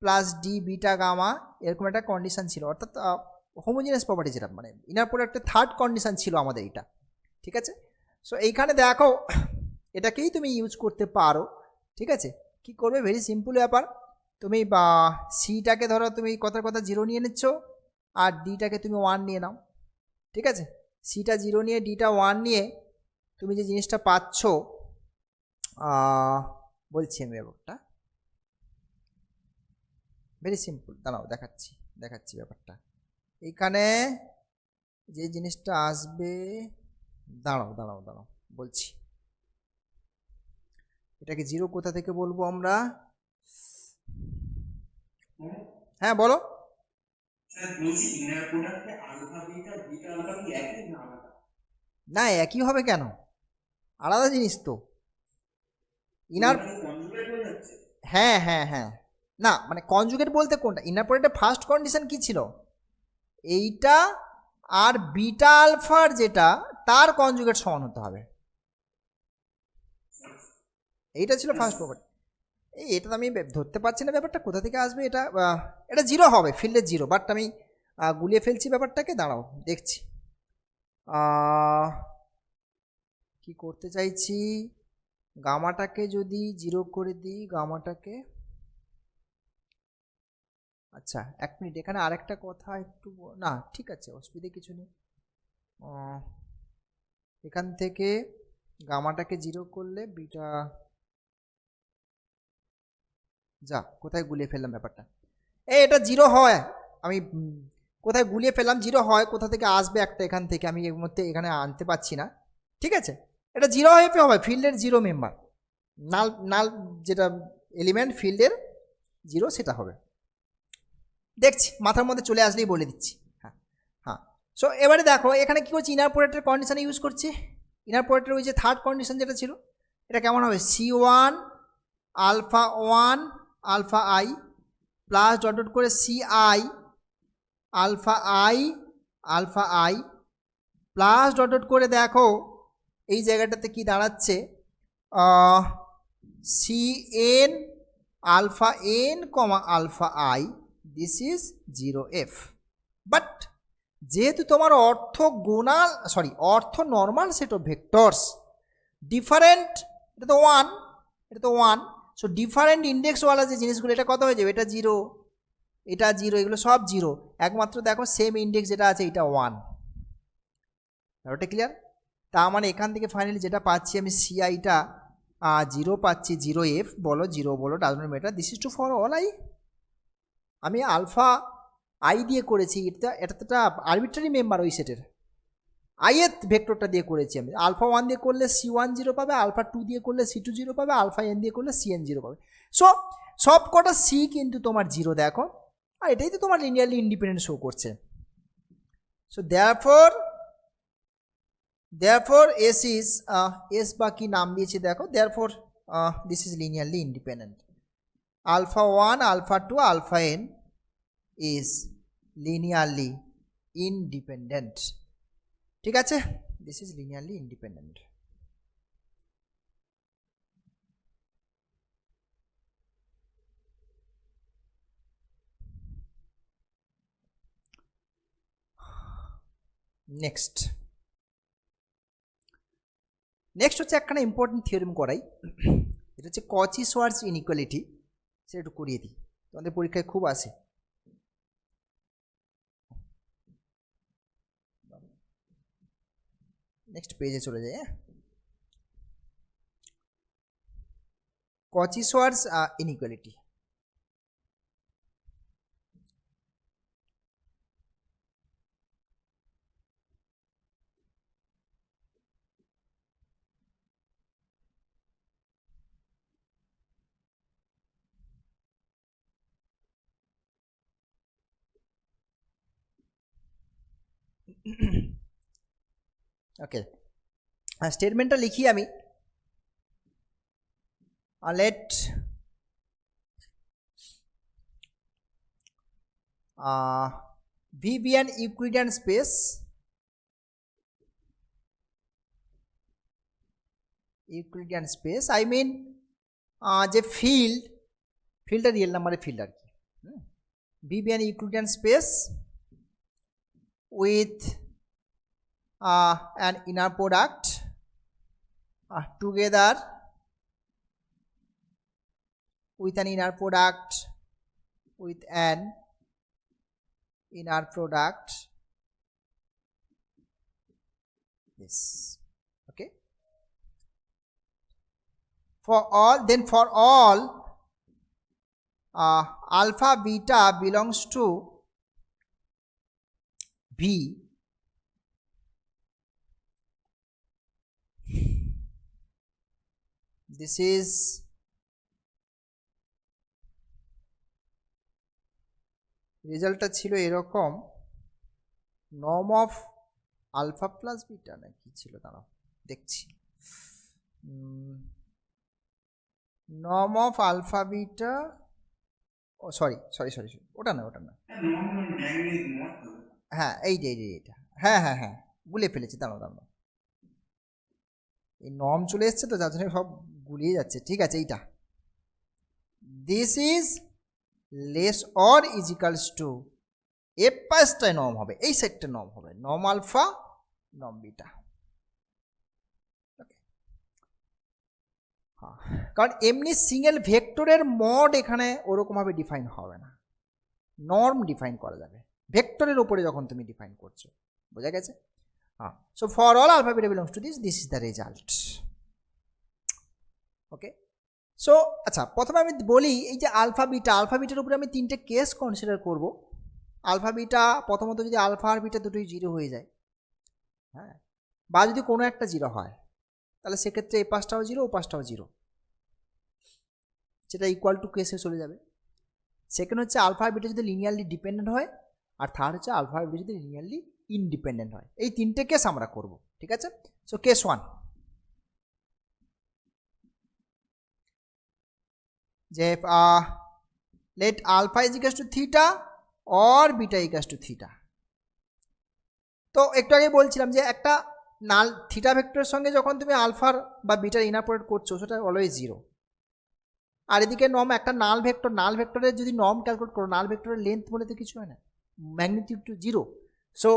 plus D beta gamma, এরকম একটা কন্ডিশন ছিল, অর্থাৎ হোমোজিনিয়াস প্রপার্টি যেটা মানে ইনার প্রোডাক্টের থার্ড কন্ডিশন ছিল আমাদের এটা। ঠিক আছে, সো এইখানে দেখো এটাকেই তুমি ইউজ করতে পারো। ঠিক আছে, কি করবে, ভেরি সিম্পল ব্যাপার। তুমি সিটাকে ধরো তুমি কথার কথা জিরো নিয়ে নিচ্ছ, আর ডিটাকে তুমি 1 নিয়ে নাও। ঠিক আছে, সিটা জিরো নিয়ে ডিটা 1 নিয়ে তুমি যে জিনিসটা পাচ্ছ, বলছি আমি ব্যাপারটা ভেরি সিম্পল, দাঁড়াও দেখাচ্ছি দেখাচ্ছি ব্যাপারটা। এইখানে যে জিনিসটা আসবে, দাঁড়াও দাঁড়াও দাঁড়াও বলছি, এটাকে জিরো কোথা থেকে বলবো আমরা। হ্যাঁ বলো। স্যার বলছি ইনার প্রোডাক্টে আলফা বিটা বিটা আলফা কি একই না আলাদা? না, একই হবে কেন, আলাদা জিনিস তো ইনার। কনজুগেট হয়ে যাচ্ছে। হ্যাঁ হ্যাঁ হ্যাঁ, না মানে কনজুগেট বলতে কোনটা, ইনার প্রোডাক্টের ফার্স্ট কন্ডিশন কি ছিল, এইটা আর বিটা আলফার যেটা তার কনজুগেট সমান হতে হবে, এইটা ছিল ফার্স্ট প্রপার্টি। এটা তো আমি ধরতে পারছি না ব্যাপারটা কোথা থেকে আসবে, এটা এটা জিরো হবে, ফিল্ডের জিরো, বাট আমি গুলিয়ে ফেলছি ব্যাপারটাকে, দাঁড়াও দেখছি কি করতে চাইছি। গামাটাকে যদি জিরো করে দিই, গামাটাকে, আচ্ছা 1 মিনিট, এখানে আরেকটা কথা একটু না, ঠিক আছে অসুবিধে কিছু নেই। এখান থেকে গামাটাকে জিরো করলে বিটা, যা কোথায় গুলিয়ে ফেললাম ব্যাপারটা, এটা জিরো হয়, আমি কোথায় গুলিয়ে ফেললাম, জিরো হয় কোথা থেকে আসবে একটা, এখান থেকে আমি এর মধ্যে এখানে আনতে পারছি না। ঠিক আছে, এটা জিরো হয়ে হবে, ফিল্ডের জিরো মেম্বার, নাল নাল যেটা এলিমেন্ট ফিল্ডের জিরো সেটা হবে, দেখছি মাথার মধ্যে চলে আসলেই বলে দিচ্ছি। হ্যাঁ হ্যাঁ, সো এবারে দেখো এখানে কী করছি, ইনার প্রোডাক্টের কন্ডিশানে ইউজ করছি, ইনার প্রোডাক্টের ওই যে থার্ড কন্ডিশন যেটা ছিল, এটা কেমন হবে, C1 alpha 1 alpha i plus dot dot করে CI alpha i plus dot dot করে দেখো এই জায়গাটাতে কি দাঁড়াচ্ছে, CN alpha n comma alpha i, this is 0F। But যেহেতু তোমার orthogonal orthonormal set of vectors different, এটা তো 1, এটা তো 1, সো ডিফারেন্ট ইন্ডেক্সওয়ালা যে জিনিসগুলো, এটা কত হয়ে যাবে, এটা 0, এটা 0, এগুলো সব 0, একমাত্র দেখো সেম ইন্ডেক্স যেটা আছে এটা 1। ব্যাপারটা ক্লিয়ার? তা মানে এখান থেকে ফাইনালি যেটা পাচ্ছি আমি সিআইটা 0 পাচ্ছি, 0F বলো 0 বলো, does not matter, this is true for all i. আমি আলফা আই দিয়ে করেছি, এটা তো একটা আরবিট্রারি মেম্বার ওই সেটের, আইয়ের ভেক্টরটা দিয়ে করেছি আমি, আলফা 1 দিয়ে করলে C1 0 পাবে, আলফা 2 দিয়ে করলে C2 0 পাবে, আলফা n দিয়ে করলে CN 0 পাবে। সো সব কটা সি কিন্তু তোমার 0 দেখো, আর এটাই তো তোমার লিনিয়ারলি ইন্ডিপেন্ডেন্ট শো করছে। So therefore S is S বা কি নাম দিয়েছি দেখো, therefore this is linearly independent, alpha 1 alpha 2 alpha n is linearly independent, ঠিক আছে, this is linearly independent. Next হচ্ছে একখানা ইম্পর্টেন্ট থিওরেম করাই, এটা হচ্ছে কচি সোয়ার্টজ ইনইকুয়ালিটি, সেটা একটু করিয়ে দিই, তোমাদের পরীক্ষায় খুব আসে। নেক্সট পেজে চলে যাই। কচি সোয়ার্টজ ইনইকুয়ালিটি। ওকে, স্টেটমেন্টটা লিখি আমি। Let V be an Euclidean space, I mean যে ফিল্ডটা রিয়েল নাম্বারের ফিল্ড আর কি। V be an Euclidean space with an inner product together with an inner product this. Okay, for all alpha beta belongs to B, this is রেজাল্টটা ছিল এরকম, norm of alpha plus beta না কি ছিল, দাঁড়াও দেখছি, norm of alpha beta, oh sorry, ওটা না, হ্যাঁ এইটা, হ্যাঁ গুলিয়ে ফেলেছি, দাঁড়াও, এই নর্ম চলে এসছে তো যার জন্য সব গুলিয়ে যাচ্ছে। ঠিক আছে, এইটা this is less or is equals to, এ পাশটায় নর্ম হবে, এই সেটটা নর্ম হবে, নর্ম আলফা নর্ম বিটা। কারণ এমনি সিঙ্গেল ভেক্টরের মড এখানে ওরকমভাবে ডিফাইন হবে না, নর্ম ডিফাইন করা যাবে ভেক্টরের উপরে যখন তুমি ডিফাইন করছো, বোঝা গেছে? হ্যাঁ, so for all alpha beta belongs to this is the result. Okay, so আচ্ছা, প্রথমে আমি বলি এই যে আলফা বিটার উপরে আমি তিনটে কেস কনসিডার করব। আলফা বিটা প্রথমত যদি আলফা আর বিটা দুটোই জিরো হয়ে যায়, হ্যাঁ, বা যদি কোনো একটা জিরো হয়, তাহলে সেক্ষেত্রে এই পাশটাও জিরো, ও পাশটাও জিরো, সেটা ইকুয়াল টু কেসে চলে যাবে। সেকেন্ড হচ্ছে আলফা আর বিটা যদি লিনিয়ারলি ডিপেন্ডেন্ট হয়, আর থার্ড হচ্ছে আলফা আর বিটা যদি লিনিয়ারলি ইনডিপেন্ডেন্ট হয়। এই তিনটে কেস আমরা করব, ঠিক আছে? সো কেস 1, যে let alpha is equals to theta or beta equals to theta। তো একটু আগে বলছিলাম যে একটা নাল থিটা ভেক্টরের সঙ্গে যখন তুমি আলফার বা বিটার ইনার প্রোডাক্ট করছো, সেটা অলওয়েজ জিরো। আর এদিকে নর্ম একটা নাল ভেক্টরের যদি নর্ম ক্যালকুলেট করো, নাল ভেক্টরের লেন্থ বলে তো কিছু হয় না, magnitude to zero. So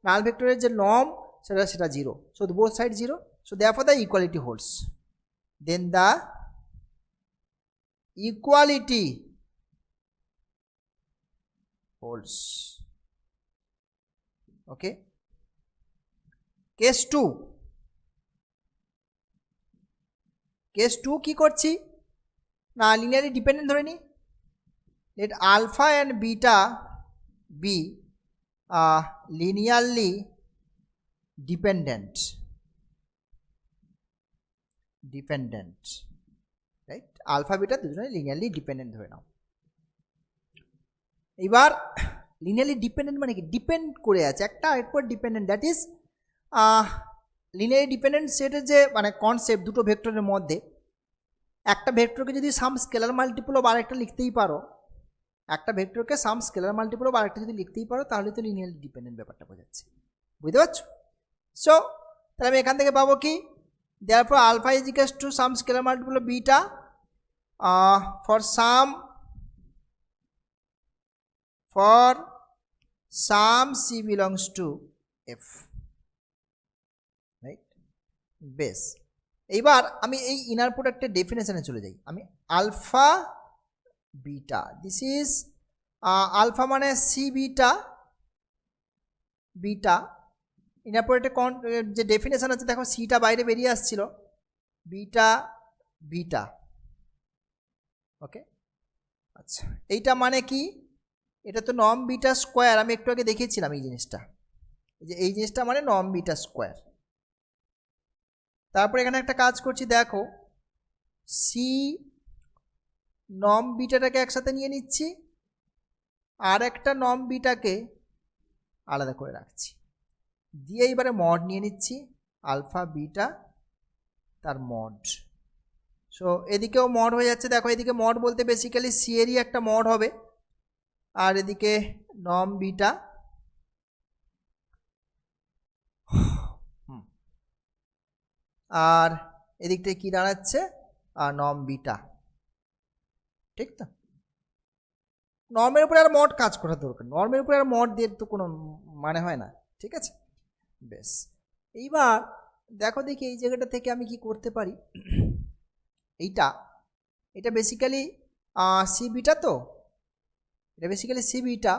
null ভেক্টরের যে নর্ম সেটা zero, so both side zero, so therefore the equality holds, then the equality holds। okay, case 2 কি করছি না, লিনিয়ারলি ডিপেন্ডেন্ট ধরে নি, let alpha and beta be linearly dependent, right? Alpha beta দুজনে linearly dependent ধরে নাও। এবার লিনিয়ারলি ডিপেন্ডেন্ট মানে কি, ডিপেন্ড করে আছে একটা আরেকপর dependent, that is linearly dependent সেটের যে মানে কনসেপ্ট, দুটো ভেক্টরের মধ্যে একটা ভেক্টরকে যদি সাম স্কেলার মাল্টিপল অফ আরেকটা লিখতেই পারো, একটা ভেক্টরকে সাম স্কেলার মাল্টিপল অফ আরেকটা যদি লিখতেই পারো, তাহলে তো লিনিয়ারলি ডিপেন্ডেন্ট ব্যাপারটা বোঝাচ্ছে, বুঝতে পারছো? সো তাহলে আমি এখান থেকে পাবো কি, therefore alpha is equals to some scalar multiple of beta for some c belongs to f, right? বেশ, এইবার আমি এই ইনার প্রোডাক্টের ডেফিনেশনে চলে যাই। আমি alpha beta, this is alpha মানে সি বিটা, বিটা ইনার প্রোডাক্টের যে ডেফিনেশন আছে দেখো, সিটা বাইরে বেরিয়ে আসছিল, বিটা বিটা, ওকে। আচ্ছা, এইটা মানে কি, এটা তো নম বিটা স্কোয়ার, আমি একটু আগে দেখিয়েছিলাম এই জিনিসটা, এই জিনিসটা মানে নম বিটা স্কোয়ার। তারপর এখানে একটা কাজ করছি, দেখো সি নম বিটাটাকে একসাথে নিয়ে নিচ্ছি, আর একটা নম বিটাকে আলাদা করে রাখছি, দিয়ে এইবারে মড নিয়ে নিচ্ছি, আলফা বিটা তার মড। সো এদিকেও মড হয়ে যাচ্ছে, দেখো এদিকে মড বলতে বেসিক্যালি সি এরই একটা মড হবে, আর এদিকে নম বিটা, আর এদিকটায় কি দাঁড়াচ্ছে, নম বিটা, ঠিক তো? নর্মের উপরে আর মড কাজ করার দরকার, নর্মের উপরে আর মড দিয়ে তো কোনো মানে হয় না, ঠিক আছে? বেশ, এইবার দেখো দেখি এই জায়গাটা থেকে আমি কি করতে পারি। এটা বেসিক্যালি সি বিটা, তো এটা বেসিক্যালি সি বিটা।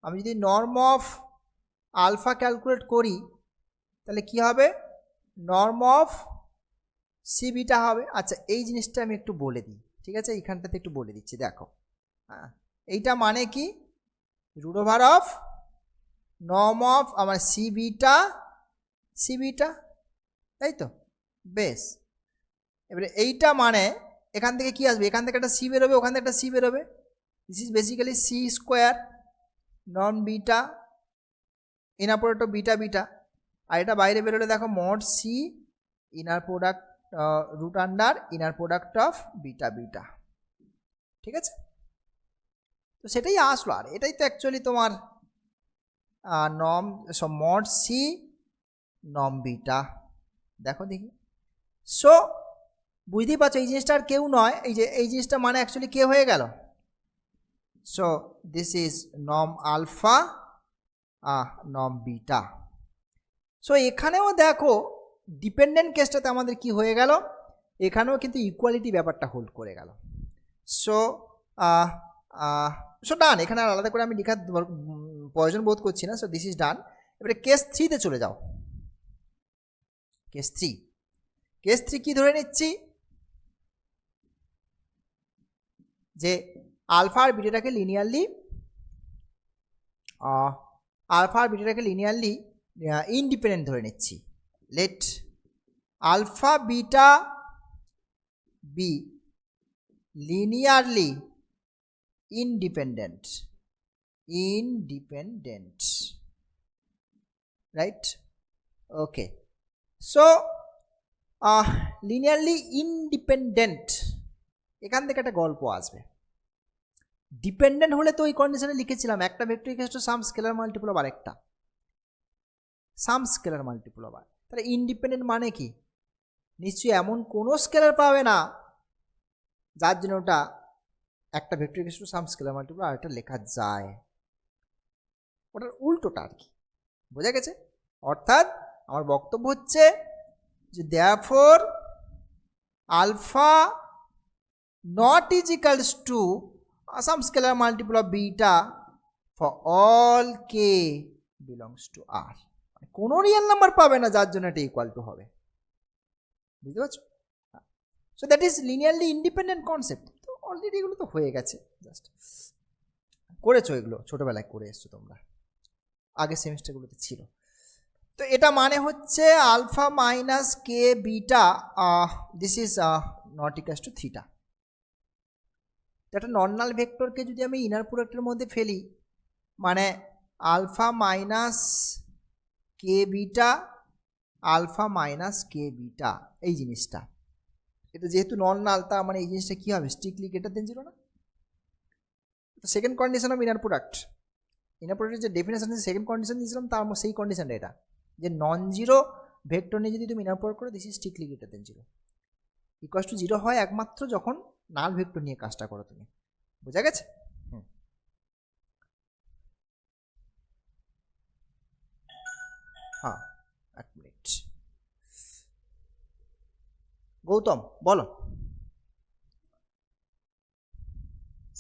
আমি যদি নর্ম অফ আলফা ক্যালকুলেট করি তাহলে কি হবে, নর্ম অফ সি বিটা হবে। আচ্ছা, এই জিনিসটা আমি একটু বলে দিই, ঠিক আছে? এইখানটাতে একটু বলে দিচ্ছি, দেখো হ্যাঁ, এইটা মানে কি, root over of norm of আমার সি বিটা, তাই তো? বেশ, এবারে এইটা মানে এখান থেকে কি আসবে, এখান থেকে একটা সি বেরোবে, ওখান থেকে একটা সি বেরোবে, this is basically C square নন beta inner product beta beta, আর এটা বাইরে বেরোলে দেখো mod C inner product root under inner product of beta beta, ঠিক আছে? তো সেটাই আসলো, আর এটাই তো অ্যাকচুয়ালি তোমার নম মড সি নম বিটা, দেখো দেখি। সো বুঝতেই পারছো এই জিনিসটা আর কেউ নয়, এই যে এই জিনিসটা মানে অ্যাকচুয়ালি কে হয়ে গেল, সো দিস ইজ নম আলফা নম বিটা। সো এখানেও দেখো ডিপেন্ডেন্ট কেসটাতে আমাদের কি হয়ে গেল, এখানেও কিন্তু ইকুয়ালিটি ব্যাপারটা হোল্ড করে গেল। সো ডান, এখানে আর আলাদা করে আমি লেখার প্রয়োজন বোধ করছি না। So this is done. এবারে কেস 3-তে চলে যাও। কেস 3 কি ধরে নিচ্ছি, যে আলফা আর বিটাটাকে লিনিয়ারলি ইনডিপেন্ডেন্ট ধরে নিচ্ছি। Let alpha beta be linearly independent, right? Okay, so linearly independent, এখান থেকে একটা গল্প আসবে। ডিপেন্ডেন্ট হলে তো ওই কন্ডিশনে লিখেছিলাম একটা vector equals to some scalar multiple of আরেকটা সাম স্কেলার মাল্টিপল অফ। তাহলে ইন্ডিপেন্ডেন্ট মানে কি, নিশ্চয়ই এমন কোনো স্কেলার পাবে না যার জন্য ওটা একটা vector equals to some scalar multiple আর একটা লেখা যায়, ওটার উল্টোটা আর কি, বোঝা গেছে? অর্থাৎ আমার বক্তব্য হচ্ছে যে therefore alpha not is equals to some scalar multiple of beta for all K belongs to R. কোনো রিয়েল নাম্বার পাবে না যার জন্য এটা ইকুয়াল টু হবে, বুঝতে পারছো? So that is linearly independent concept. তো অলরেডি এগুলো তো হয়ে গেছে, জাস্ট করেছো, এগুলো ছোটোবেলায় করে এসছো তোমরা, আগের সেমিস্টারগুলোতে ছিল। তো এটা মানে হচ্ছে alpha minus k beta, this is not equals to theta. একটা নর্মাল ভেক্টরকে যদি আমি ইনার প্রোডাক্টের মধ্যে ফেলি, মানে alpha minus k beta alpha minus k beta, এই জিনিসটা, এটা যেহেতু নর্মাল তার মানে এই জিনিসটা কী হবে, স্ট্রিক্টলি গ্রেটার দেন জিরো না? তো সেকেন্ড কন্ডিশন অফ ইনার প্রোডাক্টের যে ডেফিনেশন আছে, সেকেন্ড কন্ডিশন দিয়েছিলাম, তার সেই কন্ডিশনটা এটা, যে নন জিরো ভেক্টর নিয়ে যদি তুমি ইনার প্রোডাক্ট করো this is strictly greater than zero. Equal to zero হয় একমাত্র যখন নাল ভেক্টর নিয়ে কাজটা করো তুমি। বোঝা গেছে? হ্যাঁ, এক মিনিট। গৌতম বলো।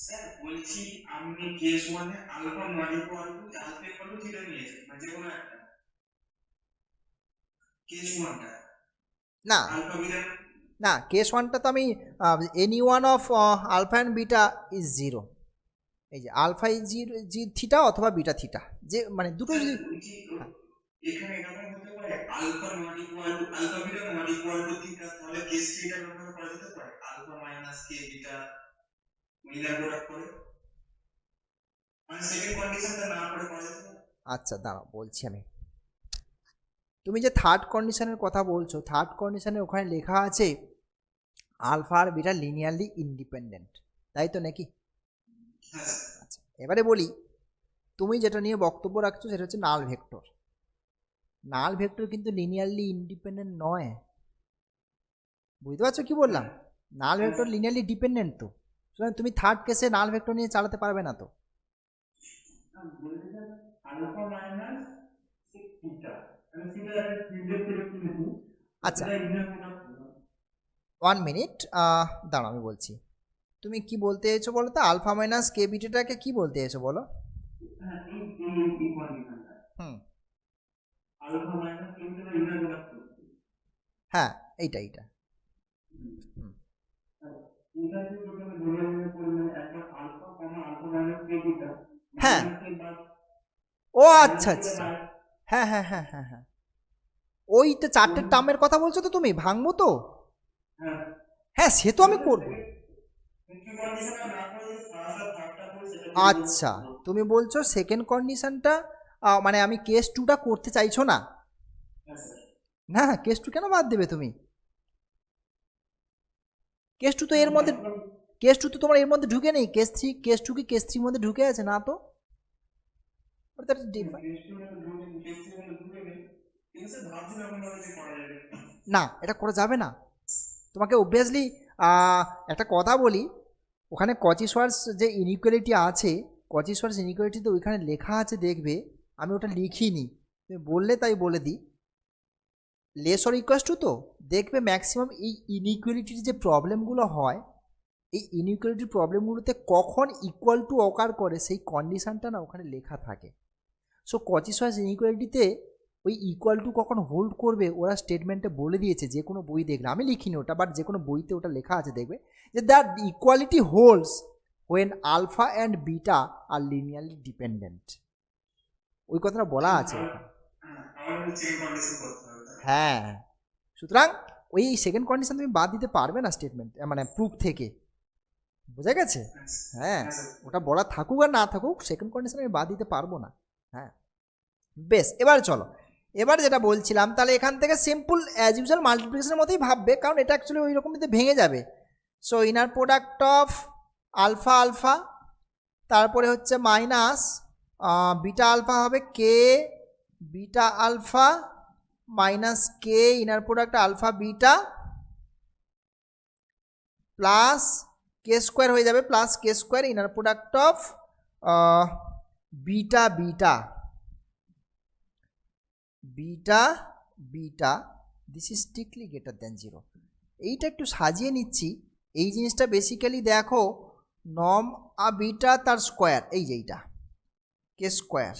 স্যার বলছি আপনি কেস ওয়ানে alpha not equal to alpha equal to theta নিয়েছেন, মানে যে কোনো একটা কেস ওয়ানটা না আলফা বিটা। না, কেস ওয়ানটা তো আমি any one of alpha and beta is zero. এই যে আলফা ইজ জিরো থিটা অথবা বিটা থিটা, যে মানে দুটো যদি এখানে এরকম হতে পারে alpha not equal to alpha beta not equal to theta, তাহলে কেস থিটা ব্যবহার করা যেতে পারে আলফা মাইনাস কে বিটা মিলার প্রোডাক্ট করে, মানে সেকেন্ড কন্ডিশনটা না করে করা যেতে পারে। আচ্ছা দাঁড়াও বলছি আমি। তুমি যে থার্ড কন্ডিশনের কথা বলছো, থার্ড কন্ডিশনে ওখানে লেখা আছে আলফা আর বিটা লিনিয়ারলি ইন্ডিপেন্ডেন্ট, তাই তো নাকি? আচ্ছা এবারে বলি, তুমি যেটা নিয়ে বক্তব্য রাখছো সেটা হচ্ছে নাল ভেক্টর। নাল ভেক্টর কিন্তু লিনিয়ারলি ইন্ডিপেন্ডেন্ট নয়। বুঝতে পারছো কি বললাম? নাল ভেক্টর লিনিয়ারলি ডিপেন্ডেন্ট তো, সুতরাং তুমি থার্ড কেসে নাল ভেক্টর নিয়ে চালাতে পারবে না তো। আলফা মাইনাস থিটা, মানে থিটা একটা ফিল্ডের থেকে লিখি। আচ্ছা এটা ইনার প্রোডাক্ট। 1 মিনিট, দাঁড়াও আমি বলছি। তুমি কি বলতে চাইছো বলো তো? আলফা মাইনাস কে বিটাটাকে কি বলতে চাইছো বলো? হ্যাঁ, এই কন্ডিশনটা alpha minus k beta inner product. হ্যাঁ এইটা এইটা। এটা যদি তুমি ধরে নিয়ে পড়লে একটা আলফা কমা আলফা মাইনাস কে বিটা, হ্যাঁ ও আচ্ছা আচ্ছা, হ্যাঁ হ্যাঁ হ্যাঁ হ্যাঁ হ্যাঁ, ওই তো চারটে টার্মের কথা বলছো তো তুমি, ভাঙবো তো? হ্যাঁ সে তো আমি করবো। আচ্ছা তুমি বলছো সেকেন্ড কন্ডিশনটা, মানে আমি কেস টুটা করতে চাইছো না? না কেস টু কেন বাদ দেবে তুমি? কেস টু তো এর মধ্যে, কেস টু তো তোমার এর মধ্যে ঢুকে নেই। কেস থ্রি, কেস টু কি কেস থ্রির মধ্যে ঢুকে আছে না তো? না এটা করা যাবে না। তোমাকে অবভিয়াসলি একটা কথা বলি, ওখানে কচিসওয়ার্স যে ইনইকুয়ালিটি আছে, কচিসওয়ার্স ইনইকুয়ালিটিতে ওইখানে লেখা আছে দেখবে, আমি ওটা লিখিনি, তুমি বললে তাই বলে দিই। লেস অর ইকুয়ালস টু তো দেখবে ম্যাক্সিমাম এই ইনইকুয়ালিটির যে প্রবলেমগুলো হয়, এই ইনইকুয়ালিটির প্রবলেমগুলোতে কখন ইকুয়াল টু অকার করে সেই কন্ডিশনটা না ওখানে লেখা থাকে। সো কচিসওয়ার্স ইনইকুয়ালিটিতে ওই ইকুয়াল টু কখন হোল্ড করবে ওরা স্টেটমেন্টে বলে দিয়েছে, যে কোনো বই দেখলে, আমি লিখিনি ওটা, বাট যে কোনো বইতে ওটা লেখা আছে দেখবে যে the equality holds when alpha and beta are linearly dependent, ওই কথাটা বলা আছে। হ্যাঁ সুতরাং ওই সেকেন্ড কন্ডিশন তুমি বাদ দিতে পারবে না স্টেটমেন্ট, মানে প্রুফ থেকে। বোঝা গেছে? হ্যাঁ ওটা বলা থাকুক আর না থাকুক, সেকেন্ড কন্ডিশন আমি বাদ দিতে পারবো না। হ্যাঁ বেশ, এবার চলো, এবার যেটা বলছিলাম, তাহলে এখান থেকে সিম্পল অ্যাজ ইউজুয়াল মাল্টিপ্লিকেশনের মতোই ভাববে, কারণ এটা অ্যাকচুয়ালি ওই রকমই ভেঙে যাবে। So inner product of alpha alpha, তারপরে হচ্ছে মাইনাস বিটা আলফা হবে K beta alpha minus K inner product alpha beta, plus K square হয়ে যাবে, plus K square inner product of beta beta beta beta, this is strictly greater than zero. এইটা একটু সাজিয়ে নিচ্ছি। এই জিনিসটা basically দেখো, নম আ বিটা তার স্কোয়ার, এই যে এইটা কে স্কোয়ার,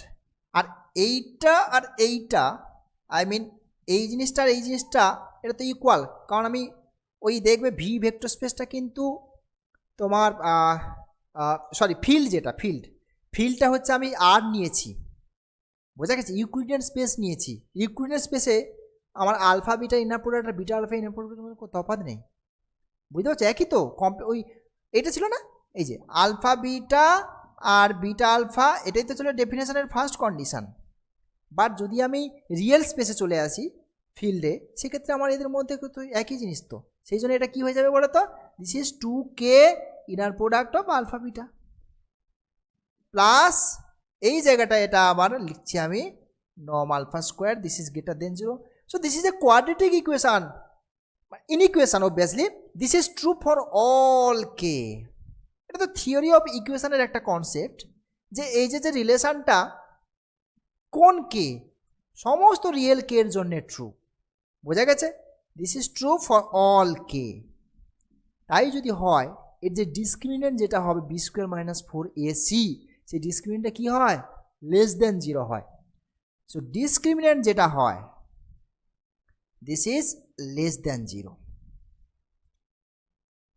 আর এইটা আর এইটা, আই মিন এই জিনিসটা আর এই জিনিসটা এটা তো ইকুয়াল, কারণ আমি ওই দেখবে ভি ভেক্টর স্পেসটা কিন্তু তোমার সরি ফিল্ড, যেটা ফিল্ডটা হচ্ছে আমি আর নিয়েছি, বোঝা গেছে? ইউক্লিডিয়ান স্পেস নিয়েছি। ইউক্লিডিয়ান স্পেসে আমার আলফা বিটা ইনার প্রোডাক্ট আর বিটা আলফা ইনার প্রোডাক্টের মধ্যে কোনো তফাৎ নেই। বুঝতে পারছো? একই তো, ওই এটা ছিল না, এই যে আলফা বিটা আর বিটা আলফা, এটাই তো ছিল ডেফিনেশনের ফার্স্ট কন্ডিশন। বাট যদি আমি রিয়েল স্পেসে চলে আসি ফিল্ডে, সেক্ষেত্রে আমার এদের মধ্যে তো একই জিনিস তো, সেই জন্য এটা কী হয়ে যাবে বলো তো? This is 2k inner product of alpha beta, plus এই জায়গাটা এটা আবার লিখছি আমি norm alpha square, this is greater than 0. So this is a quadratic equation, inequation obviously. This is true for all k. এটা তো থিওরি অফ ইকুয়েশনের একটা কনসেপ্ট, যে এই যে রিলেশনটা কোন কে, সমস্ত রিয়েল কে এর জন্য ট্রু। বোঝা গেছে? This is true for all K. তাই যদি হয় এর যে ডিসক্রিমিনেন্ট যেটা হবে বি স্কোয়ার মাইনাস 4ac, সেই ডিসক্রিমিনেন্টটা কি হয়? লেস দেন 0 হয়। সো ডিসক্রিমিনেন্ট যেটা হয় this is less than 0।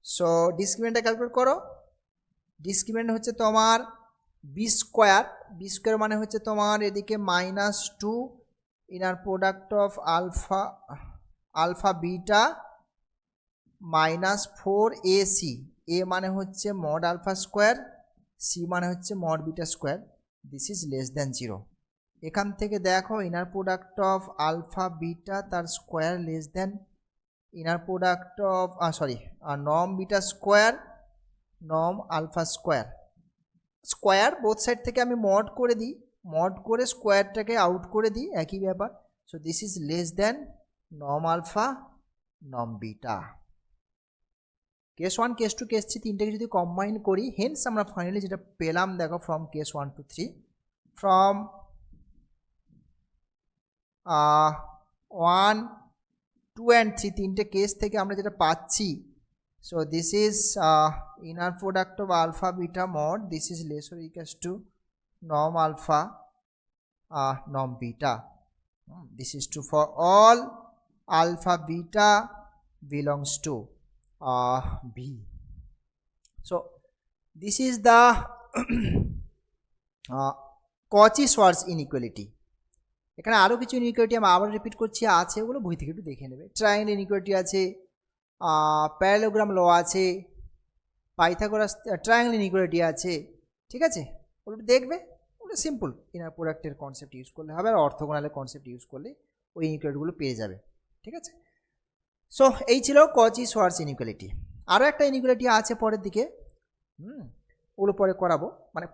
So ডিসক্রিমিনেন্টটা ক্যালকুলেট করো। ডিসক্রিমিনেন্ট হচ্ছে তোমার বি স্কোয়ার, বি স্কোয়ার মানে হচ্ছে তোমার এদিকে -2 inner product of alpha beta -4ac, A মানে হচ্ছে মড আলফা স্কোয়ার, সি মানে হচ্ছে mod beta square, this is less than 0। এখান থেকে দেখো inner product of alpha beta তার square less than inner product of norm beta square norm alpha square. Square both side থেকে আমি mod করে দিই, মড করে স্কোয়ারটাকে আউট করে দিই, একই ব্যাপার। So this is less than norm alpha norm beta. Case 1 case 2 case 3 তিনটাকে যদি কম্বাইন করি, হেন্স আমরা ফাইনালি যেটা পেলাম দেখো from case 1 to 3, from 1 2 and 3 তিনটে কেস থেকে আমরা যেটা পাচ্ছি, so this is inner product of alpha beta mod, this is less or equals to norm alpha norm beta. This is true for all alpha beta belongs to B. So this is the Cauchy-Schwarz inequality. এখানে আরও কিছু inequality আমি আবার repeat করছি আছে, ওগুলো বই থেকে একটু দেখে নেবে। ট্রায়াঙ্গেল ইনইকুয়ালিটি আছে, প্যারালোগ্রাম ল আছে, পাইথাগোরাস ট্রায়াঙ্গেল ইনইকুয়ালিটি আছে, ঠিক আছে? ওগুলো দেখবে, ওগুলো সিম্পল ইনার প্রোডাক্টের কনসেপ্ট ইউজ করলে হবে, আর অর্থোগোনালের কনসেপ্ট ইউজ করলে ওই ইনইকুয়ালিটিগুলো পেয়ে যাবে, ঠিক আছে? সো এই ছিল Cauchy-Schwarz ইনইকুয়ালিটি। আরও একটা ইনইকুয়ালিটি আছে পরের দিকে, ওগুলো পরে করাবো, মানে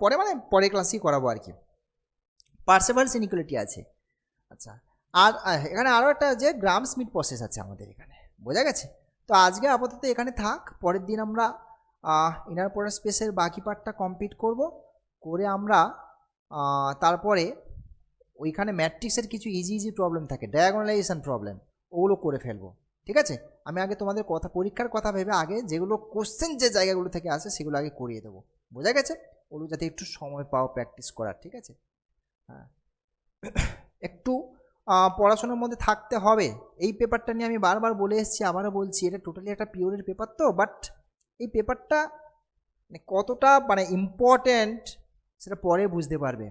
পরে ক্লাসেই করাবো আর কি। পার্সেভালস ইনইকুয়ালিটি আছে। আচ্ছা, আর এখানে আরও একটা যে গ্রাম স্মিথ প্রসেস আছে আমাদের এখানে, বোঝা গেছে? তো আজকে আপাতত এখানে থাক, পরের দিন আমরা ইনার প্রোডাক্ট স্পেসের বাকি পার্টটা কমপ্লিট করব, করে আমরা তারপরে ওইখানে ম্যাট্রিক্সের কিছু ইজি প্রবলেম থাকে, ডায়াগোনালাইজেশন প্রবলেম, ওগুলো করে ফেলবো, ঠিক আছে? আমি আগে তোমাদের পরীক্ষার কথা ভেবে আগে যেগুলো কোশ্চেন যে জায়গাগুলো থেকে আসে সেগুলো আগে করিয়ে দেবো, বোঝা গেছে? ওগুলো যাতে একটু সময় পাও প্র্যাকটিস করার, ঠিক আছে? হ্যাঁ, একটু পড়াশোনার মধ্যে থাকতে হবে। এই পেপারটা নিয়ে আমি বারবার বলে এসেছি, আবারও বলছি, এটা টোটালি একটা পিওরের পেপার তো, বাট এই পেপারটা কতটা ইম্পর্ট্যান্ট সেটা পরে বুঝতে পারবে।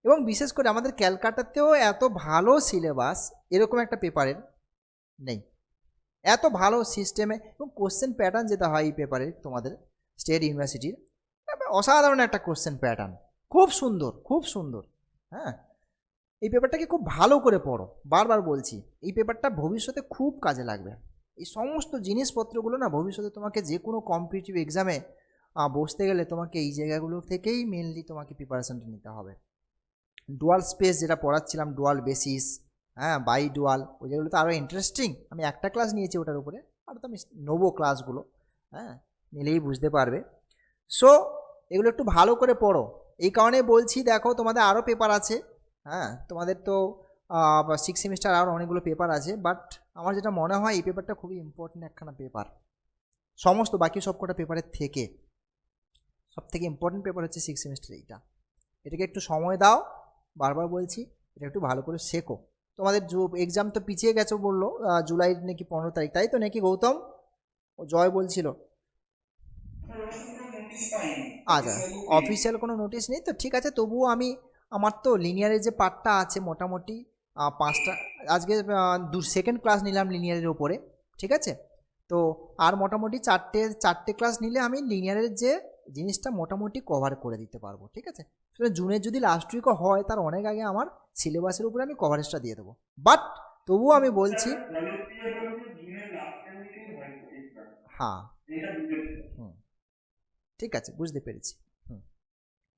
এবং বিশেষ করে আমাদের ক্যালকাটাতেও এত ভালো সিলেবাস এরকম একটা পেপারের নেই, এত ভালো সিস্টেমে, এবং কোশ্চেন প্যাটার্ন যেটা হয় এই পেপারের তোমাদের স্টেট ইউনিভার্সিটির, অসাধারণ একটা কোশ্চেন প্যাটার্ন, খুব সুন্দর, খুব সুন্দর। হ্যাঁ, এই পেপারটাকে খুব ভালো করে পড়ো, বারবার বলছি, এই পেপারটা ভবিষ্যতে খুব কাজে লাগবে। এই সমস্ত জিনিসপত্রগুলো না ভবিষ্যতে তোমাকে যে কোনো কম্পিটিটিভ এক্সামে বসতে গেলে তোমাকে এই জায়গাগুলো থেকেই মেনলি তোমাকে প্রিপারেশনটা নিতে হবে। ডুয়াল স্পেস যেটা পড়াচ্ছিলাম, ডুয়াল বেসিস, হ্যাঁ, বাই ডুয়াল, ওই যেগুলো তো আরও ইন্টারেস্টিং। আমি একটা ক্লাস নিয়েছি ওটার উপরে, আর তো আমি নেবো ক্লাসগুলো, হ্যাঁ, নিলেই বুঝতে পারবে। সো এগুলো একটু ভালো করে পড়ো, এই কারণে বলছি। দেখো তোমাদের আরও পেপার আছে, হ্যাঁ, তোমাদের তো 6 সেমিস্টার আরও অনেকগুলো পেপার আছে, বাট আমার যেটা মনে হয় এই পেপারটা খুবই ইম্পর্টেন্ট একখানা পেপার, সমস্ত বাকি সব কটা পেপারের থেকে সব থেকে ইম্পর্টেন্ট পেপার হচ্ছে 6 সেমিস্টার এইটা। এটাকে একটু সময় দাও, বারবার বলছি, এটা একটু ভালো করে শেখো। তোমাদের এক্সাম তো পিছিয়ে গেছো বললো, জুলাইয়ের নাকি 15 তারিখ, তাই তো নাকি গৌতম? ও জয় বলছিল। আচ্ছা, অফিসিয়াল কোনো নোটিশ নেই তো, ঠিক আছে। তবুও আমার তো লিনিয়ারের যে পার্টটা আছে মোটামুটি 5টা, আজকে সেকেন্ড ক্লাস নিলাম লিনিয়ারের ওপরে, ঠিক আছে? তো আর মোটামুটি চারটে ক্লাস নিলে আমি লিনিয়ারের যে জিনিসটা মোটামুটি কভার করে দিতে পারবো, ঠিক আছে? জুনের যদি লাস্ট উইকও হয় তার অনেক আগে আমার সিলেবাসের উপরে আমি কভারেজটা দিয়ে দেবো, বাট তবুও আমি বলছি, হ্যাঁ, হুম, ঠিক আছে, বুঝতে পেরেছি।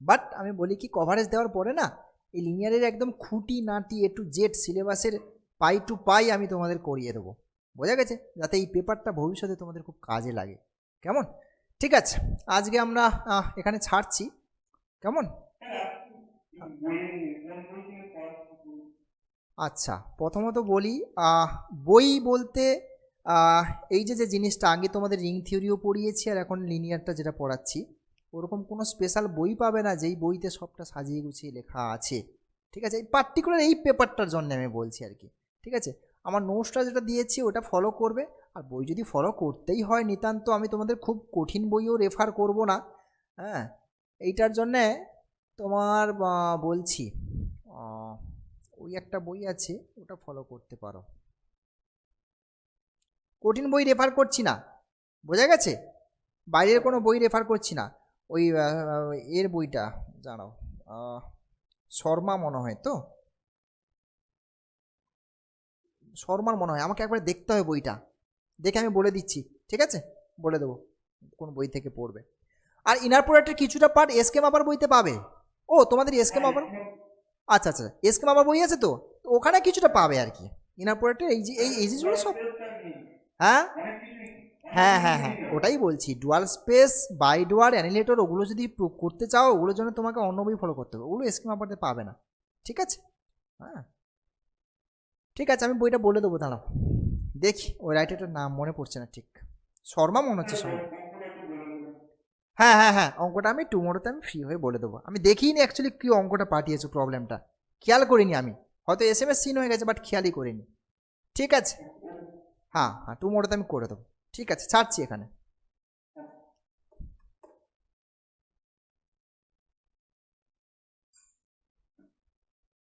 বাট আমি বলি কি, কভারেজ দেওয়ার পরে না এই লিনিয়ারের একদম খুঁটি নাটি এ টু জেড সিলেবাসের পাই টু পাই আমি তোমাদের করিয়ে দেবো, বোঝা গেছে, যাতে এই পেপারটা ভবিষ্যতে তোমাদের খুব কাজে লাগে। কেমন? ঠিক আছে, আজকে আমরা এখানে ছাড়ছি, কেমন? আচ্ছা, প্রথমত বলি, বই বলতে এই যে যে জিনিসটা আগে তোমাদের রিং থিওরিও পড়িয়েছি আর এখন লিনিয়ারটা যেটা পড়াচ্ছি, ওরকম কোনো স্পেশাল বই পাবে না যেই বইতে সবটা সাজিয়ে গুছিয়ে লেখা আছে, ঠিক আছে? এই পার্টিকুলার এই পেপারটার জন্য আমি বলছি আর কি, ঠিক আছে? আমার নোটসটা যেটা দিয়েছি ওটা ফলো করবে, আর বই যদি ফলো করতেই হয় নিতান্ত, আমি তোমাদের খুব কঠিন বইও রেফার করব না, হ্যাঁ, এইটার জন্যে তোমার বলছি ওই একটা বই আছে ওটা ফলো করতে পারো, কঠিন বই রেফার করছি না, বোঝা গেছে? বাইরের কোনো বই রেফার করছি না, ওই এর বইটা জানাও, শর্মা মনে হয়, তো শর্মার মনে হয়, আমাকে একবার দেখতে হবে বইটা, দেখে আমি বলে দিচ্ছি, ঠিক আছে? বলে দেবো কোন বই থেকে পড়বে। আর ইনার প্রোডাক্টের কিছুটা পার্ট এসকে মাপার বইতে পাবে। ও তোমাদের এসকে মাপার, আচ্ছা আচ্ছা, এসকে মাপার বই আছে তো, তো ওখানে কিছুটা পাবে আর কি ইনার প্রোডাক্টের এই জিনিসগুলো সব। হ্যাঁ হ্যাঁ হ্যাঁ হ্যাঁ, ওটাই বলছি, ডুয়াল স্পেস বাই ডুয়ার অ্যানিলেটর ওগুলো যদি করতে চাও ওগুলোর জন্য তোমাকে অন্য বই ফলো করতে হবে, ওগুলো এসকে মাপাতে পাবে না, ঠিক আছে? হ্যাঁ ঠিক আছে, আমি বইটা বলে দেবো, দাঁড়াও দেখি, ওই রাইটারটার নাম মনে পড়ছে না ঠিক, শর্মা মনে হচ্ছে শর্মা। হ্যাঁ হ্যাঁ হ্যাঁ, অঙ্কটা আমি টুমোরোতে আমি ফ্রি হয়ে বলে দেবো, আমি দেখিনি অ্যাকচুয়ালি কি অঙ্কটা পাঠিয়েছো, প্রবলেমটা খেয়াল করিনি আমি, হয়তো SMS সিন হয়ে গেছে বাট খেয়ালই করিনি, ঠিক আছে? হ্যাঁ হ্যাঁ, টুমোরোতে আমি করে দেবো, ঠিক আছে, ছাড়ছি এখানে।